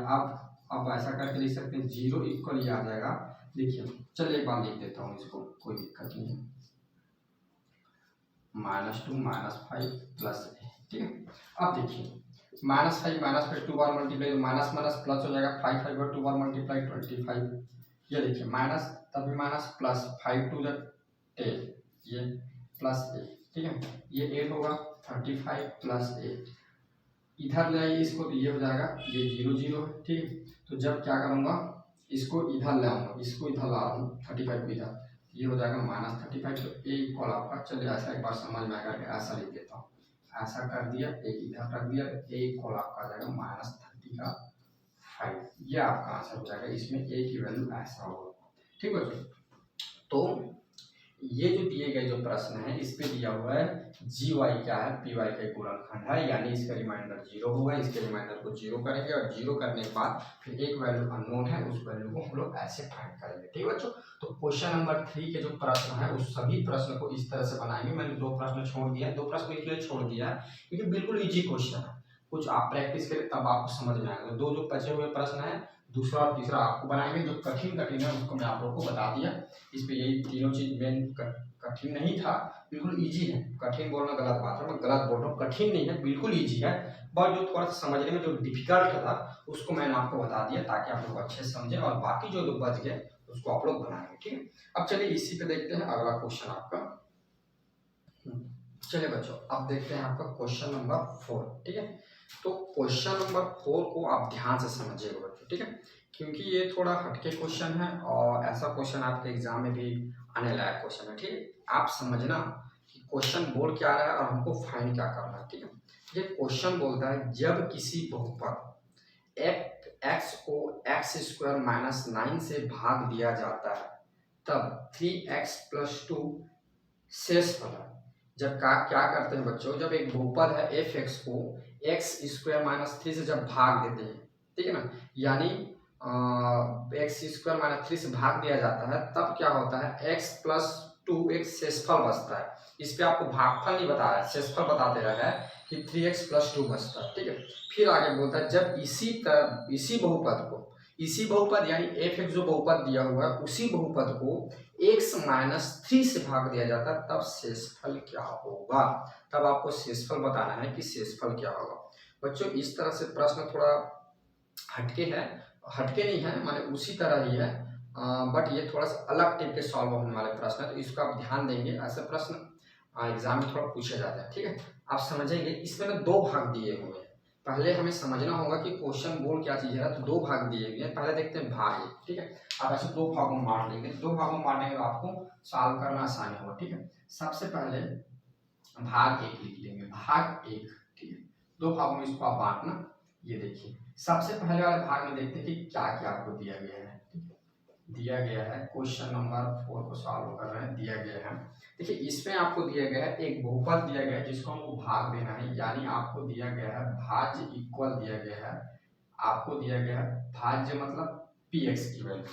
अब ऐसा करके लिख सकते हैं 0 इक्वल ये आ जाएगा। देखिए चलिए एक बार लिख देता हूँ इसको, कोई दिक्कत नहीं है, -2 -5 प्लस ए, ठीक है। अब देखिए -5 2 बार मल्टीप्लाई, माइनस माइनस प्लस हो जाएगा, 5 5 बार 2 बार मल्टीप्लाई 25, ये देखिए माइनस तभी माइनस प्लस 5 2 10, ये प्लस ए, ठीक है। ये 8 होगा 35 प्लस 8, इधर ले आइए इसको तो ये हो जाएगा, ये 0 0 है, ठीक है। तो जब क्या करूँगा इसको इधर ले आऊँगा, इसको इधर ला रहा हूँ 35 को इधर, ये हो जाएगा -35। तो ए इक्वल आपका, चलिए ऐसा एक बार समझ में आएगा, ऐसा लिख देता हूँ, ऐसा कर दिया, एक इधर रख दिया, ए इक्वल आपका आ जाएगा -35, ये आपका आंसर हो जाएगा। इसमें ए की वैल्यू ऐसा होगा, ठीक है। तो ये जो दिए गए जो प्रश्न है इस पे दिया हुआ है जी वाई क्या है, पी वाई का गुणनखंड है, यानी इसका रिमाइंडर 0 होगा, इसके रिमाइंडर को 0 करेंगे और 0 करने के बाद फिर एक वैल्यू अननोन है, उस वैल्यू को हम लोग ऐसे फाइंड करेंगे, ठीक है बच्चों। तो क्वेश्चन नंबर 3 के जो प्रश्न है उस सभी प्रश्न को इस तरह से बनाएंगे। मैंने 2 प्रश्न छोड़ दिया है, 2 प्रश्न इसलिए छोड़ दिया है क्योंकि बिल्कुल ईजी क्वेश्चन है, कुछ आप प्रैक्टिस करें तब आपको समझ में आएगा। 2 जो बचे हुए प्रश्न है दूसरा और तीसरा आपको बनाएंगे, जो कठिन है उसको मैं आप लोगों को बता दिया। इस पे यही तीनों चीज मेन कठिन नहीं था, बिल्कुल इजी है, कठिन बोलना गलत बात है, मैं गलत बोल रहा हूँ, कठिन नहीं है, बिल्कुल इजी है, बट जो थोड़ा सा समझने में जो डिफिकल्ट था उसको मैंने आपको बता दिया ताकि आप लोग अच्छे से समझें, और बाकी जो बच गए उसको आप लोग बनाएंगे, ठीक है। अब चलिए इसी पे देखते हैं अगला क्वेश्चन आपका। चलिए बच्चों अब देखते हैं आपका क्वेश्चन नंबर 4, ठीक है। तो क्वेश्चन नंबर 4 को आप ध्यान से समझिएगा बच्चों, ठीक है, क्योंकि ये थोड़ा हटके क्वेश्चन है और ऐसा क्वेश्चन आपके एग्जाम में भी आने लायक क्वेश्चन है, ठीक है। आप समझना कि क्वेश्चन बोल क्या रहा है और हमको फाइंड क्या करना है, ठीक है। ये क्वेश्चन बोलता है जब किसी बहुपद x को x² - 9 से भाग दिया जाता है तब 3x + 2 शेषफल है। जब क्या करते हैं बच्चों, जब एक बहुपद है f(x) को x² - 3 से जब भाग देते हैं, ठीक है ना, यानी x² - 3 से भाग दिया जाता है तब क्या होता है x + 2 एक शेषफल बचता है। इस पे आपको भागफल नहीं बता रहा है, शेषफल बता दे रहा है कि 3x + 2 बचता है, ठीक है। फिर आगे बोलता है जब इसी बहुपद यानी f(x) जो बहुपद दिया हुआ है उसी बहुपद को x - 3 से भाग दिया जाता है तब शेषफल क्या होगा। तब आपको शेषफल बताना है कि शेषफल क्या होगा। बच्चों इस तरह से प्रश्न थोड़ा हटके है, हटके नहीं है माने उसी तरह ही है, बट ये थोड़ा सा अलग टाइप के सॉल्व होने वाले प्रश्न है, तो इसको आप ध्यान देंगे, ऐसे प्रश्न एग्जाम में थोड़ा पूछे जाते हैं, ठीक है। आप समझेंगे इसमें ना 2 भाग दिए हुए हैं, पहले हमें समझना होगा कि क्वेश्चन बोल क्या चीज है, तो 2 भाग दिए हुए हैं। पहले देखते हैं भाग 1, ठीक है। आप ऐसे 2 भागों में बांट लेंगे, 2 भागों में बांटने के बाद आपको सॉल्व करना आसानी होगा, ठीक है। सबसे पहले भाग 1 लिख लेंगे, भाग 1, ठीक है। 2 भागों में इसको आप बांटना। ये देखिए सबसे पहले वाले भाग में देखते हैं कि क्या क्या आपको दिया गया है, दिया गया है क्वेश्चन नंबर 4 को सॉल्व कर रहे हैं, दिया गया है। देखिए इसमें आपको दिया गया है एक बहुपद दिया गया है जिसको हमको भाग देना है, यानी आपको दिया गया है भाज्य इक्वल दिया गया है, आपको दिया गया है भाज्य मतलब px की वैल्यू,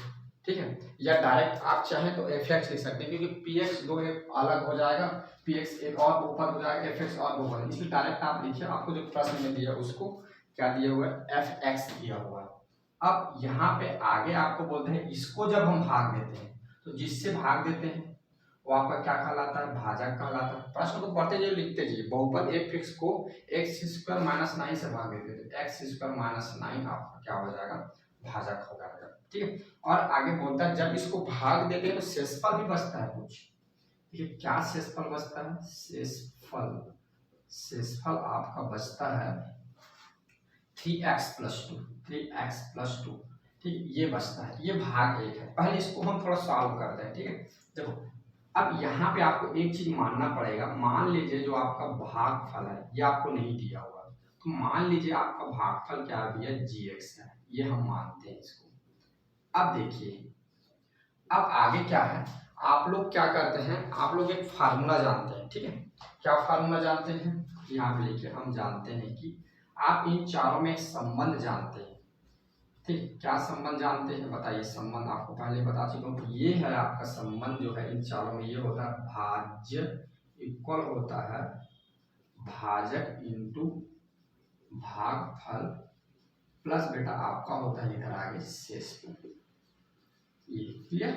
ठीक है। या डायरेक्ट आप चाहें तो fx लिख सकते हैं क्योंकि px दो अलग हो जाएगा, px एक और बहुपद हो जाएगा, fx और बहुपद, इसलिए डायरेक्ट आप लिखिए। आपको जो प्रश्न में दिया उसको क्या दिया हुआ है fx दिया हुआ है। अब यहाँ पे आगे आपको बोलते हैं इसको जब हम भाग देते हैं तो जिससे भाग देते हैं वो आपका क्या कहलाता है, भाजक कहलाता है। प्रश्न को पढ़ते जाइए लिखते जाइए, बहुपद f(x) को x² - 9 से भाग देते हैं तो x² - 9 आपका क्या हो जाएगा, भाजक हो जाएगा, ठीक है। और आगे बोलता है जब इसको भाग देते हैं तो शेषफल भी बचता है कुछ, ये क्या शेषफल बचता है, शेषफल आपका बचता है 3x + 2, ठीक, ये बचता है, ये भाग 1 है। पहले इसको हम थोड़ा सॉल्व करते हैं, ठीक है। देखो अब यहाँ पे आपको एक चीज मानना पड़ेगा, मान लीजिए जो आपका भागफल है ये आपको नहीं दिया हुआ, तो मान लीजिए आपका भागफल क्या है, gx है, ये हम मानते हैं इसको। अब देखिए अब आगे क्या है, आप लोग क्या करते हैं, आप लोग एक फार्मूला जानते हैं, ठीक है। क्या फार्मूला जानते हैं, यहाँ पे लिखिए, हम जानते हैं कि आप इन चारों में एक संबंध जानते हैं, ठीक, क्या संबंध जानते हैं बताइए। संबंध आपको पहले बता चुका हूँ, ये है आपका संबंध जो है इन चारों में, ये होता है भाज्य इक्वल होता है भाजक इंटू भागफल प्लस बेटा आपका होता है इधर आगे शेषफल। ये क्लियर,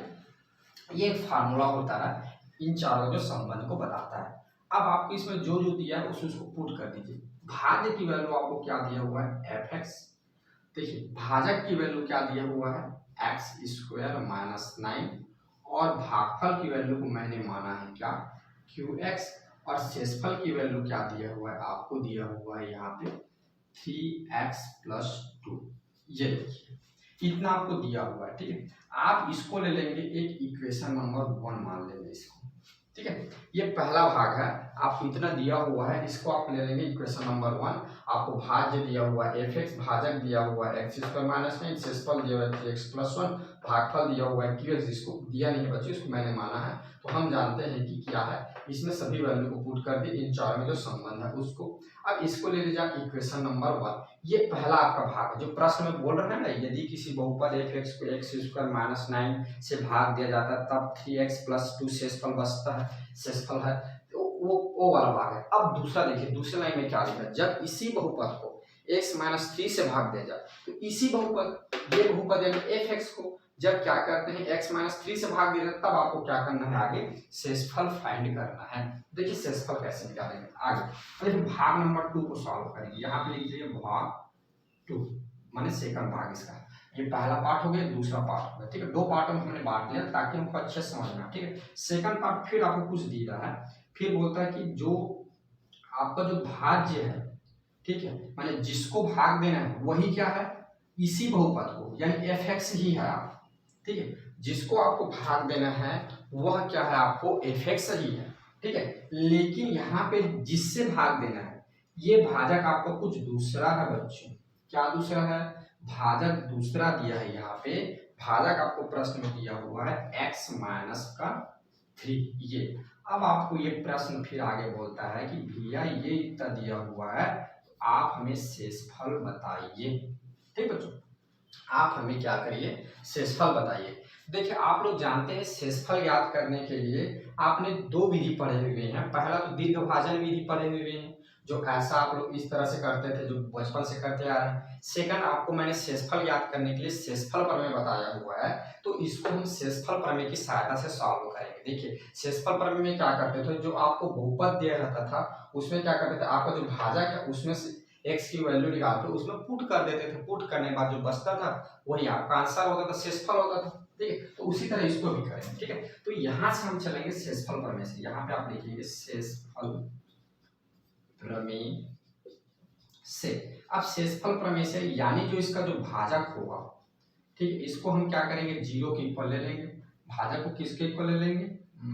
ये एक फार्मूला होता है इन चारों जो संबंध को बताता है। अब आपको इसमें जो जो दिया है उसको पुट कर दीजिए। भाज्य की वैल्यू आपको क्या दिया हुआ है एफ एक्स, देखिए भाजक की वैल्यू क्या दिया हुआ है एक्स स्क्वायर माइनस 9, और भागफल की वैल्यू को मैंने माना है क्या क्यू एक्स, और शेषफल की वैल्यू क्या दिया हुआ है आपको दिया हुआ है यहाँ पे 3x प्लस 2। ये देखिए इतना आपको दिया हुआ है, ठीक है। आप इसको ले लेंगे एक इक्वेशन नंबर 1 मान लेंगे इसको, ठीक है। ये पहला भाग है, आपको इतना दिया हुआ है, इसको आप ले लेंगे इक्वेशन नंबर 1। आपको भाज्य दिया हुआ है एफ एक्स, भाजक दिया हुआ है एक्स स्क्वायर माइनस 9, शेषफल दिया हुआ है एक्स प्लस 1, भागफल दिया हुआ है क्यू एक्स, जिसको दिया नहीं है बच्चों इसको मैंने माना है। तो हम जानते हैं कि क्या है, इसमें सभी वैल्यू को पुट कर दिए, इन चार में जो संबंध है उसको। अब इसको ले लीजिए इक्वेशन नंबर 1, ये पहला आपका भाग है जो प्रश्न में बोल रहे हैं ना, यदि किसी बहुपद एफ एक्स को एक्स स्क्वायर माइनस 9 से भाग दिया जाता है तब 3x प्लस 2 शेषफल बचता है, शेषफल है, तो वो वाला भाग है। अब दूसरा देखिए, दूसरे लाइन में क्या लिखा है, जब इसी बहुपद को x माइनस 3 से भाग दिया जाए तो इसी बहुपद ये बहुपद यानी एफ एक्स को जब क्या करते हैं x माइनस 3 से भाग दिया जाए तब आपको क्या करना है आगे शेषफल फाइंड करना है। देखिए शेषफल कैसे निकालेंगे आगे, तो भाग नंबर 2 को सॉल्व करेंगे। यहाँ पे लिख लीजिए भाग 2 माने सेकंड भाग इसका, ये पहला पार्ट हो गया, दूसरा पार्ट हो गया, ठीक है। दो पार्टों में हमने बांट लिया ताकि हमको अच्छे से समझना, ठीक है। सेकंड पार्ट फिर आपको कुछ दी रहा है, फिर बोलता है कि जो आपका जो भाज्य है, ठीक है, माने जिसको भाग देना है वही क्या है इसी बहुपद को यानी एफ एक्स ही है आप, ठीक है। जिसको आपको भाग देना है वह क्या है आपको एफ एक्स ही है, ठीक है। लेकिन यहाँ पे जिससे भाग देना है ये भाजक आपको कुछ दूसरा है बच्चों। क्या दूसरा है, भाजक दूसरा दिया है यहाँ पे, भाजक आपको प्रश्न में दिया हुआ है x माइनस का 3। ये अब आपको ये प्रश्न फिर आगे बोलता है कि भैया ये इतना दिया हुआ है आप हमें शेषफल बताइए, ठीक बच्चों। आप हमें क्या करिए शेषफल बताइए। देखिए आप लोग जानते हैं शेषफल याद करने के लिए आपने दो विधि पढ़े हुए हैं। पहला तो दीर्घभाजन विधि पढ़े हुए हैं जो ऐसा आप लोग इस तरह से करते थे जो बचपन से करते आ रहे हैं। सेकंड आपको मैंने शेषफल याद करने के लिए शेषफल प्रमेय बताया हुआ है, तो इसको हम शेषफल प्रमेय की सहायता से सॉल्व करेंगे। देखिए शेषफल प्रमेय में क्या करते थे, जो आपको बहुपद दिया रहता था उसमें क्या करते थे, आपका जो भाजक है उसमें से x की वैल्यू निकाल के उसमें पुट कर देते थे, पुट करने के बाद जो बचता था वही आपका आंसर होता था, शेषफल होता था, ठीक है। तो उसी तरह इसको भी करेंगे, ठीक है। तो यहाँ से हम चलेंगे शेषफल प्रमेय से। यहाँ पे आप लिखेंगे शेषफल प्रमेय से। अब शेषफल प्रमेय से यानी जो इसका जो भाजक होगा, ठीक है, इसको हम क्या करेंगे जीरो के इक्वल ले लेंगे। भाजक को किसके इक्वल ले लेंगे,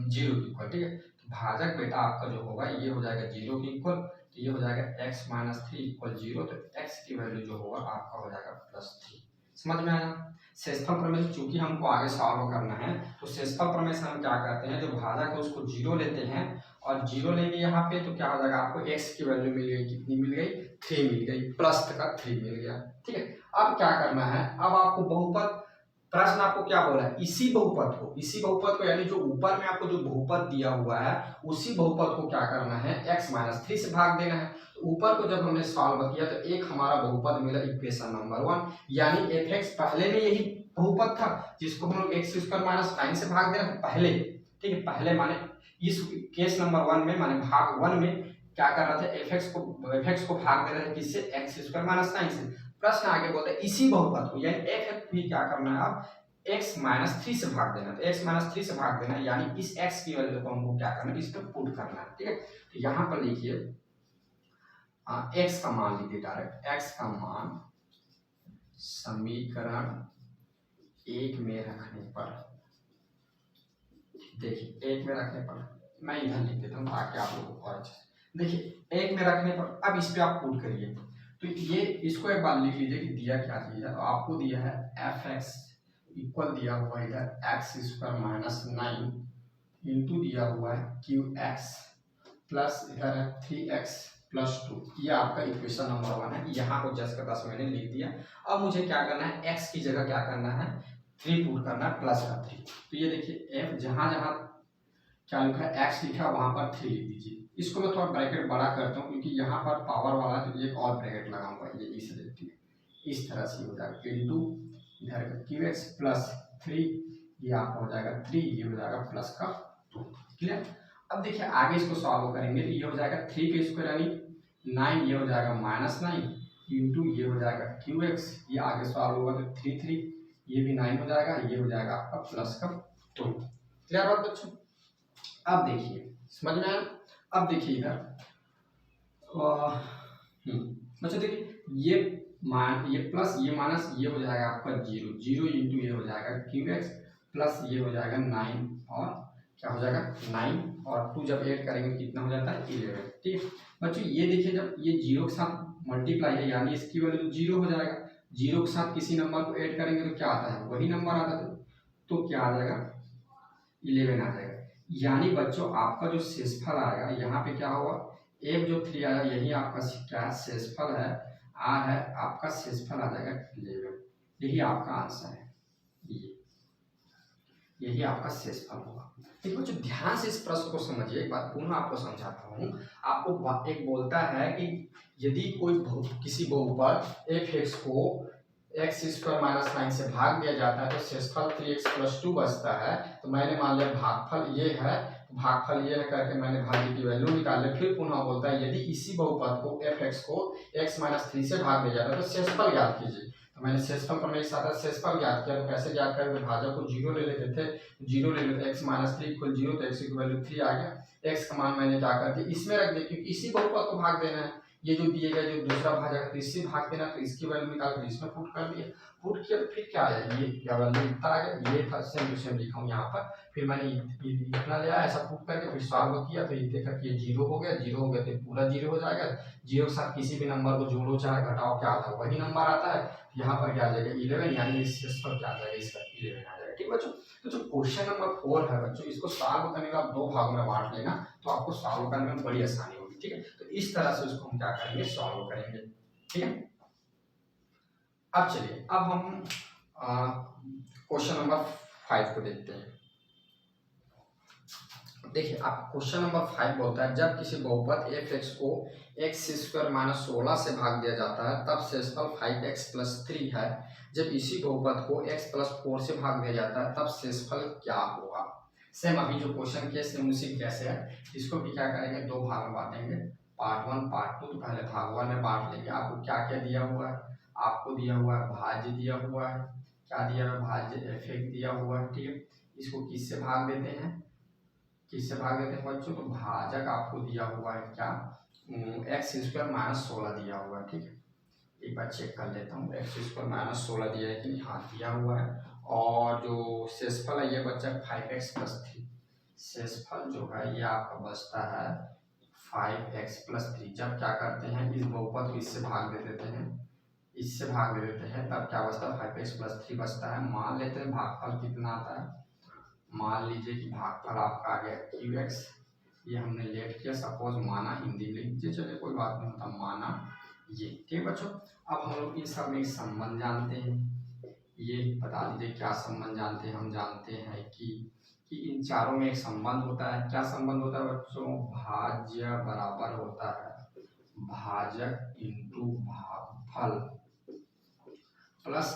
जीरो के इक्वल, ठीक है। तो भाजक बेटा आपका जो होगा ये हो जाएगा जीरो के इक्वल, तो ये हो जाएगा x माइनस 3 इक्वल जीरो, तो x की वैल्यू जो होगा आपका हो जाएगा प्लस 3। समझ में आया। शेषफल प्रमेय से चूंकि हमको आगे सॉल्व करना है तो शेषफल प्रमेय से हम क्या करते हैं, जो भाजक है उसको जीरो लेते हैं और जीरो लेंगे यहाँ पे, तो क्या हो जाएगा आपको x की वैल्यू मिल गई, कितनी मिल गई 3 मिल गई, प्लस का 3 मिल गया, ठीक है। अब क्या करना है, अब आपको बहुपद प्रश्न आपको क्या बोला है, इसी बहुपद को यानी जो ऊपर में आपको जो बहुपद दिया हुआ है उसी बहुपद को क्या करना है x माइनस 3 से भाग देना है। तो ऊपर को जब हमने सॉल्व किया तो एक हमारा बहुपद मिला इक्वेशन नंबर 1, यानी एफ एक्स पहले में यही बहुपद था जिसको हम लोग एक्स स्क्वायर माइनस 9 से भाग दे रहे हैं पहले, ठीक है। पहले माने इस केस नंबर 1 में माने भाग 1 में क्या कर रहे थे, एफ एक्स को भाग दे रहे थे किससे, एक्स स्क्वायर माइनस 9 से। प्रश्न आगे बोलते हैं इसी बहुपद को यानी एफ एक्स भी क्या करना है, अब x माइनस 3 से भाग देना, तो x माइनस 3 से भाग देना यानी इस x की वैल्यू को हमको क्या करना है, इस पे पुट करना है, ठीक है। तो यहाँ पर लिखिए x का मान लीजिए डायरेक्ट, x का मान समीकरण 1 में रखने पर, देखिए 1 में रखने पर मैं इधर लिख देता हूँ ताकि आप लोगों को और अच्छे से देखिए 1 में रखने पर अब इस पे आप पुट करिए। तो ये इसको एक बार लिख लीजिए कि दिया क्या चीज है, तो आपको दिया है एफ एक्स इक्वल दिया हुआ है इधर एक्स स्क्वायर माइनस 9 इंटू दिया हुआ है क्यू एक्स प्लस इधर है 3x +2, ये आपका इक्वेशन नंबर 1 है। यहाँ को 10 का 10 मैंने लिख दिया। अब मुझे क्या करना है, x की जगह क्या करना है, 3 पुट करना है, प्लस का 3। तो ये देखिए f जहाँ जहाँ क्या लिखा है, x लिखा है वहाँ पर 3 लिख दीजिए। इसको मैं थोड़ा ब्रैकेट बड़ा करता हूँ क्योंकि यहाँ पर पावर वाला है, तो एक और ब्रैकेट लगाऊंगा, ये इस देखिए इस तरह से हो जाएगा इंटू इधर का qx प्लस 3, ये आपका हो जाएगा 3, ये हो जाएगा प्लस का 2। क्लियर। अब देखिए आगे इसको सॉल्व करेंगे तो ये हो जाएगा 3 का स्क्वायर यानी 9, ये हो जाएगा -9 इंटू ये हो जाएगा qx, ये आगे सॉल्व होगा तो 3 3, ये भी 9 हो जाएगा, ये हो जाएगा आपका प्लस का 2। क्लियर बात बच्चों। अब देखिए समझ में आया। अब देखिए इधर बच्चों देखिए ये प्लस ये माइनस, ये हो जाएगा आपका 0 0 इंटू ये हो जाएगा qx प्लस ये हो जाएगा 9 और क्या हो जाएगा 9 और 2 जब ऐड करेंगे कितना हो जाता है 11। ठीक है बच्चों, ये देखिए जब ये 0 के साथ मल्टीप्लाई है यानी इसकी वैल्यू 0 हो जाएगा। 0 के साथ किसी नंबर को ऐड करेंगे तो क्या आता है, वही नंबर आता है, तो क्या आ जाएगा 11 आ जाएगा। यानी बच्चों आपका जो शेषफल आएगा यहाँ पे क्या होगा, एक जो 3 आया यही आपका क्या है शेषफल है, r है आपका शेषफल आ जाएगा 11। यही आपका आंसर है, यही आपका शेषफल होगा। ठीक है बच्चों, ध्यान से इस प्रश्न को समझिए, एक बात पुनः आपको समझाता हूँ। आपको एक बोलता है कि यदि कोई किसी बहुपद f(x) को x² - 9 से भाग दिया जाता है तो शेषफल 3x + 2 बचता है। तो मैंने मान लिया भागफल ये है, भागफल ये है करके मैंने भाज्य की वैल्यू निकाल ली। फिर पुनः बोलता है यदि इसी बहुपद को f(x) को x - 3 से भाग दिया जाता है तो शेषफल ज्ञात कीजिए। तो मैंने शेषफल पर मेरे साथ शेषफल ज्ञात किया। तो कैसे ज्ञात करें, तो भाजक को 0 ले लेते थे, 0 ले लेते x - 3 = 0, तो x की वैल्यू 3 आ गया। x का मान मैंने क्या कर दिया इसमें रख दिया क्योंकि इसी बहुपद को भाग देना है। ये जो दिए गए जो दूसरा भाजक है तो इससे भाग देना, तो इसकी वैल्यू निकाल कर इसमें पुट कर दिया। पुट किया तो फिर क्या आया, ये क्या वैल्यू इतना आ गया, ये था सेम टू सेम लिखा हूँ यहाँ पर। फिर मैंने इतना लिया ऐसा पुट करके फिर सॉल्व किया तो ये देखा कि ये 0 हो गया, 0 हो गया तो पूरा 0 हो जाएगा। 0 के साथ किसी भी नंबर को जोड़ो चाहे घटाओ क्या आता है वही नंबर आता है। यहाँ पर क्या आ जाएगा 11, यानी इस पर क्या आ जाएगा, इसका 11 आ जाएगा। ठीक बच्चों, तो जो क्वेश्चन नंबर 4 है बच्चों, इसको सॉल्व करने का 2 भागों में बांट लेना तो आपको सॉल्व करने में बड़ी आसानी होगी। ठीक है, तो इस तरह से उसको हम क्या करेंगे सॉल्व करेंगे। ठीक है, अब चलिए अब हम क्वेश्चन नंबर 5 को देखते हैं। देखिए आप क्वेश्चन नंबर 5 बोलता है जब किसी बहुपद f(x) को x² - 16 से भाग दिया जाता है तब शेषफल 5x + 3 है। जब इसी बहुपद को x + 4 से भाग दिया जाता है तब शेषफल क्या होगा। सेम अभी जो क्वेश्चन के सेम उसी कैसे है, इसको भी क्या करेंगे 2 भाग में बांटेंगे, पार्ट 1 पार्ट 2। तो पहले भाग 1 में बांट लेंगे। आपको क्या क्या दिया हुआ है, आपको दिया हुआ है भाज्य दिया हुआ है, क्या दिया है भाज्य f(x) दिया हुआ है। ठीक है, इसको किससे भाग देते हैं, किससे भाग देते हैं बच्चों, तो भाजक आपको दिया हुआ है क्या x² - 16 दिया हुआ है। ठीक है, एक बार चेक कर लेता हूँ x² - 16 दिया है कि नहीं, हाँ दिया हुआ है। और जो शेषफल है ये बच्चा 5x + 3, शेषफल जो है ये आपका बचता है 5x + 3। जब क्या करते हैं इस बहुपद को इससे भाग दे देते हैं, इससे भाग दे देते हैं तब क्या बचता है 5x + 3 बचता है। मान लेते हैं भागफल कितना आता है, मान लीजिए कि भागफल आपका आ गया qx, ये हमने लेट किया सपोज माना, हिंदी लिख दीजिए चलिए कोई बात नहीं होता, माना ये। ठीक बच्चों, अब हम लोग इन सब में संबंध जानते हैं, ये बता दीजिए क्या संबंध जानते हैं। हम जानते हैं कि इन चारों में एक संबंध होता है। क्या संबंध होता है बच्चों, भाज्य बराबर होता है भाजक इंटू भागफल प्लस,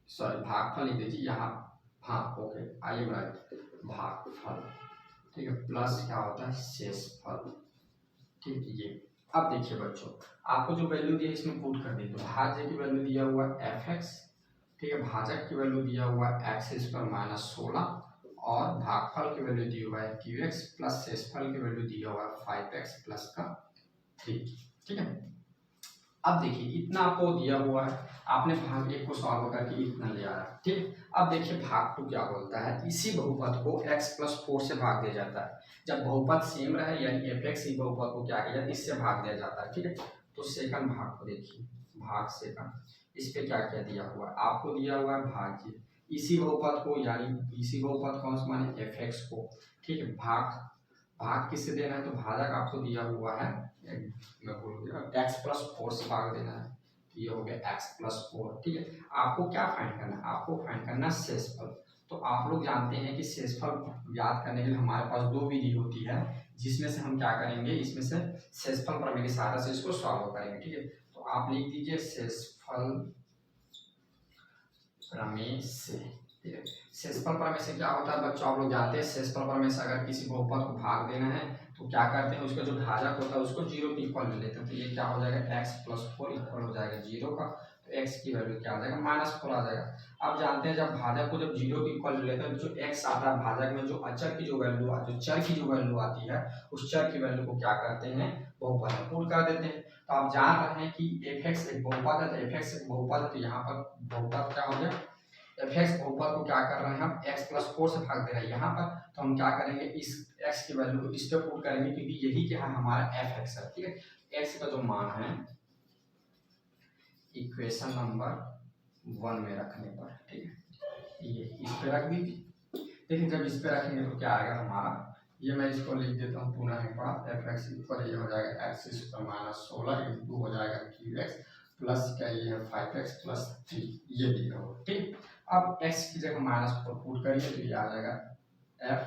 सॉरी भागफल लिख दीजिए यहाँ, हाँ ओके आइए बनाइए भागफल। ठीक है, प्लस क्या होता है शेषफल। ठीक है, ये अब देखिए बच्चों आपको जो वैल्यू दी है इसमें पुट कर दी। तो भाज्य की वैल्यू दिया हुआ है f(x), ठीक है, भाजक की वैल्यू दिया हुआ है x² - 16 और भागफल की वैल्यू दी हुआ है qx प्लस शेषफल की वैल्यू दिया हुआ है 5x + 3। ठीक है, अब देखिए इतना आपको दिया हुआ है, आपने भाग 1 को सॉल्व करके इतना ले आया। ठीक, अब देखिए भाग 2 क्या बोलता है, इसी बहुपद को x + 4 से भाग दिया जाता है। जब बहुपद सेम रहे यानी f(x) ही बहुपद को क्या किया जाता है इससे भाग दिया जाता है। ठीक है, तो सेकंड भाग को देखिए, भाग सेकंड, इस पे क्या क्या दिया हुआ है, आपको दिया हुआ है भाज्य इसी बहुपद को, यानी इसी बहुपद कौन सा माने f(x) को। ठीक है, भाग भाग किससे देना है, तो भाजक आपको दिया हुआ है, मैं बोल गया x+4 से भाग देना है, तो ये हो गया x+4। ठीक है, आपको क्या फाइंड करना है, आपको फाइंड करना है शेषफल। तो आप लोग जानते हैं कि शेषफल याद करने के लिए हमारे पास दो विधि होती है, जिसमें से हम क्या करेंगे, इसमें से शेषफल प्रमेय की सहायता से इसको सॉल्व करेंगे। ठीक है, तो आप लिख दीजिए शेषफल प्रमेय से। ठीक है, शेषफल प्रमेय से क्या होता है बच्चों, आप लोग जानते हैं शेषफल प्रमेय से अगर किसी बहुपद को भाग देना है तो क्या करते हैं, उसका जो भाजक होता है उसको 0 के इक्वल ले लेते हैं। तो ये क्या हो जाएगा, x+4 इक्वल हो जाएगा 0 का, तो x की वैल्यू क्या आ जाएगा, -4 आ जाएगा। आप जानते हैं जब भाजक को जब 0 के इक्वल ले लेते हैं, जो x आता है भाजक में, जो अचर की जो वैल्यू आती है, जो चर की जो वैल्यू आती है, उस चर की वैल्यू को क्या करते हैं, बहुपद में पुट कर देते हैं। तो आप जान रहे हैं कि f(x) एक बहुपद है, तो f(x) एक बहुपद है, तो यहाँ पर बहुपद क्या हो गया, f(x) बहुपद को क्या कर रहे हैं हम, x+4 से भाग दे रहे हैं यहाँ पर, तो हम क्या करेंगे, इस x की वैल्यू को इस पे पुट करेंगे, क्योंकि यही क्या है हमारा f(x) है। ठीक है, x का जो मान है इक्वेशन नंबर 1 में रखने पर, ठीक है, ये इस पे रख दीजिए। देखिए जब इस पे रखेंगे तो क्या आएगा हमारा, ये मैं इसको लिख देता हूँ पुनः एक बार, f(x) इक्वल ये हो जाएगा x² इंटू हो जाएगा qx प्लस क्या ये है 5x + 3, ये दिया हो। ठीक, अब x की जगह -4 पुट करिए तो ये आ जाएगा f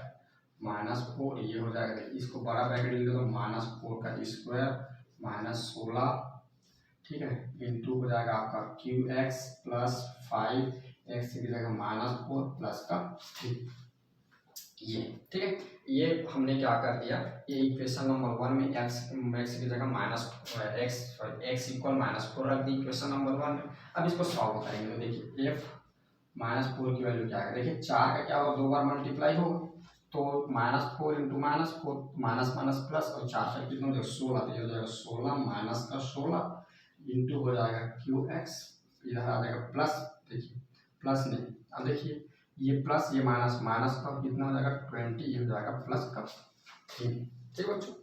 -4, ये हो जाएगा, इसको बड़ा ब्रैकेट लिख दो, -4 का स्क्वायर -16, ठीक है, इंटू हो जाएगा आपका qx प्लस 5x की जगह -4 प्लस का 3, ये। ठीक है, ये हमने क्या कर दिया, ये इक्वेशन नंबर 1 में x की जगह x इक्वल -4 रख दी इक्वेशन नंबर 1 में। अब इसको सॉल्व करेंगे तो देखिए f -4 की वैल्यू क्या है, देखिए 4 का क्या होगा, 2 बार मल्टीप्लाई होगा, तो -4 इंटू -4 माइनस माइनस प्लस, और 4 का कितना हो जाएगा 16, तो ये हो जाएगा 16 माइनस का 16 इंटू हो जाएगा qx, इधर आ जाएगा प्लस, देखिए प्लस नहीं, अब देखिए ये प्लस ये माइनस, माइनस का कितना हो जाएगा 20, ये हो जाएगा प्लस का 3। ठीक बच्चों,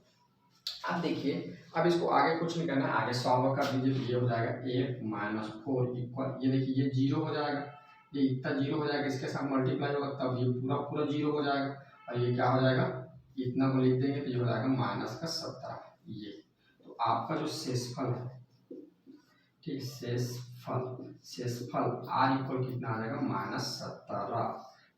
अब देखिए अब इसको आगे कुछ नहीं करना है, आगे सॉल्व कर दीजिए, तो ये हो जाएगा a -4 इक्वल, ये देखिए ये 0 हो जाएगा, ये इतना 0 हो जाएगा, इसके साथ मल्टीप्लाई होगा तब ये पूरा पूरा 0 हो जाएगा, और ये क्या हो जाएगा, इतना को लिख देंगे तो ये हो जाएगा -17, ये। तो आपका जो शेषफल है, ठीक, शेषफल r इक्वल कितना आ जाएगा, -17,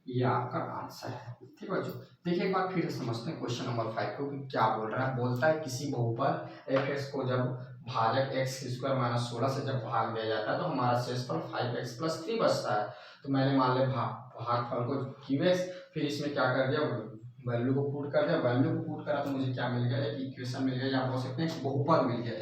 ये आपका आंसर है। ठीक बच्चों, देखिए एक बार फिर समझते हैं क्वेश्चन नंबर 5 को कि क्या बोल रहा है, बोलता है किसी बहुपद f(x) को जब भाजक x² - 16 से जब भाग दिया जाता है तो हमारा शेषफल 5x + 3 बचता है। तो मैंने मान लिया भागफल को qx, फिर इसमें क्या कर दिया, वैल्यू को पुट कर दिया, वैल्यू को पुट करा तो मुझे क्या मिल गया, एक इक्वेशन मिल गया, या बोल सकते हैं बहुपद मिल गया,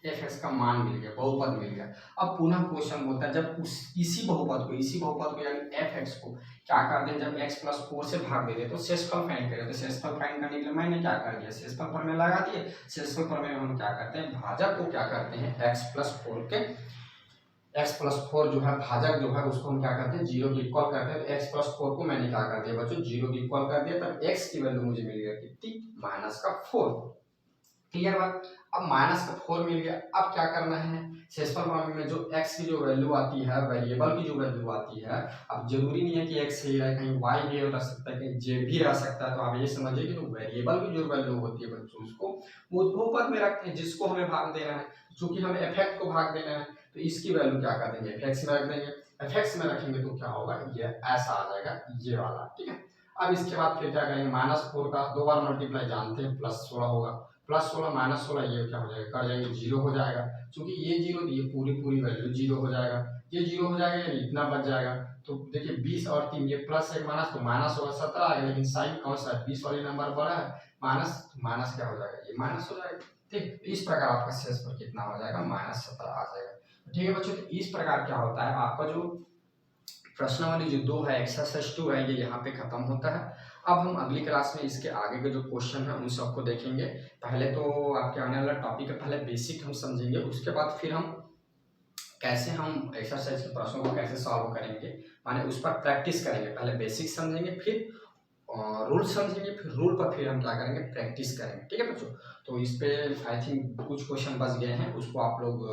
f(x) का मान मिल गया, बहुपद मिल गया। अब पुनः क्वेश्चन बोलता है जब इसी बहुपद को यानी f(x) को क्या कर दें, जब x+4 से भाग दे दे तो शेषफल फाइंड करें। तो शेषफल फाइंड करने के लिए मैंने क्या कर दिया, शेषफल प्रमेय लगा दिए। शेषफल प्रमेय में हम क्या करते हैं, भाजक को क्या करते हैं, x+4 जो है भाजक जो है उसको हम क्या करते हैं 0 के इक्वल करते हैं। तो x+4 को मैंने क्या कर दिया बच्चों 0 के इक्वल कर दिया, तब x की वैल्यू मुझे मिल गया कितनी, -4। क्लियर बात, अब -4 मिल गया, अब क्या करना है, शेषफल प्रमेय में जो x की जो वैल्यू आती है, वेरिएबल की जो वैल्यू आती है, अब जरूरी नहीं है कि x ही रहे, कहीं y भी रह सकता है, कहीं z भी रह सकता है। तो आप ये समझिए कि जो वेरिएबल की जो वैल्यू होती है बच्चों, उसको वो बहुपद में रखते हैं जिसको हमें भाग देना है। चूंकि हमें f(x) को भाग देना है तो इसकी वैल्यू क्या कर देंगे, f(x) में रख देंगे। f(x) में रखेंगे तो क्या होगा, ये ऐसा आ जाएगा, ये वाला। ठीक है, अब इसके बाद फिर क्या करेंगे, -4 का 2 बार मल्टीप्लाई जानते हैं, +16 होगा, +16 - 16 ये क्या हो जाएगा, कर जाएंगे 0 हो जाएगा। चूंकि ये 0 तो ये पूरी वैल्यू 0 हो जाएगा, ये 0 हो जाएगा, यानी इतना बच जाएगा। तो देखिए 20 और 3 ये प्लस एक माइनस, तो माइनस होगा 17 आ गया, लेकिन साइन कौन सा है, 20 वाली नंबर बड़ा है, माइनस क्या हो जाएगा, ये माइनस हो जाएगा। ठीक, तो इस प्रकार आपका शेषफल कितना हो जाएगा, -17 आ जाएगा। ठीक है बच्चों, तो इस प्रकार क्या होता है आपका जो प्रश्नावली जो 2 है, एक्सरसाइज 2 है, ये यहाँ पे खत्म होता है। अब हम अगली क्लास में इसके आगे के जो क्वेश्चन है उन सबको देखेंगे। पहले तो आपके आने वाला टॉपिक है, पहले बेसिक हम समझेंगे, उसके बाद फिर हम कैसे हम एक्सरसाइज के प्रश्नों को कैसे सॉल्व करेंगे, माने उस पर प्रैक्टिस करेंगे। पहले बेसिक समझेंगे, फिर रूल समझेंगे, फिर रूल पर फिर हम क्या करेंगे, प्रैक्टिस करेंगे। ठीक है बच्चों, तो इस पे आई थिंक कुछ क्वेश्चन बच गए हैं, उसको आप लोग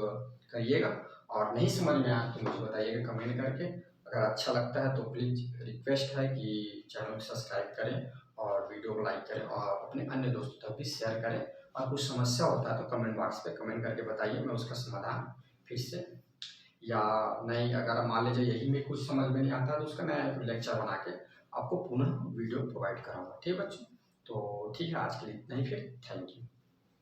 करिएगा, और नहीं समझ में आए तो मुझे बताइएगा कमेंट करके। अगर अच्छा लगता है तो प्लीज़ रिक्वेस्ट है कि चैनल को सब्सक्राइब करें और वीडियो को लाइक करें और अपने अन्य दोस्तों तक भी शेयर करें। और कुछ समस्या होता है तो कमेंट बॉक्स पे कमेंट करके बताइए, मैं उसका समाधान फिर से, या नहीं अगर मान लीजिए यही में कुछ समझ में नहीं आता तो उसका मैं लेक्चर बना के आपको पुनः वीडियो प्रोवाइड कराऊंगा। ठीक है बच्चों, तो ठीक है आज के लिए इतना ही, फिर थैंक यू।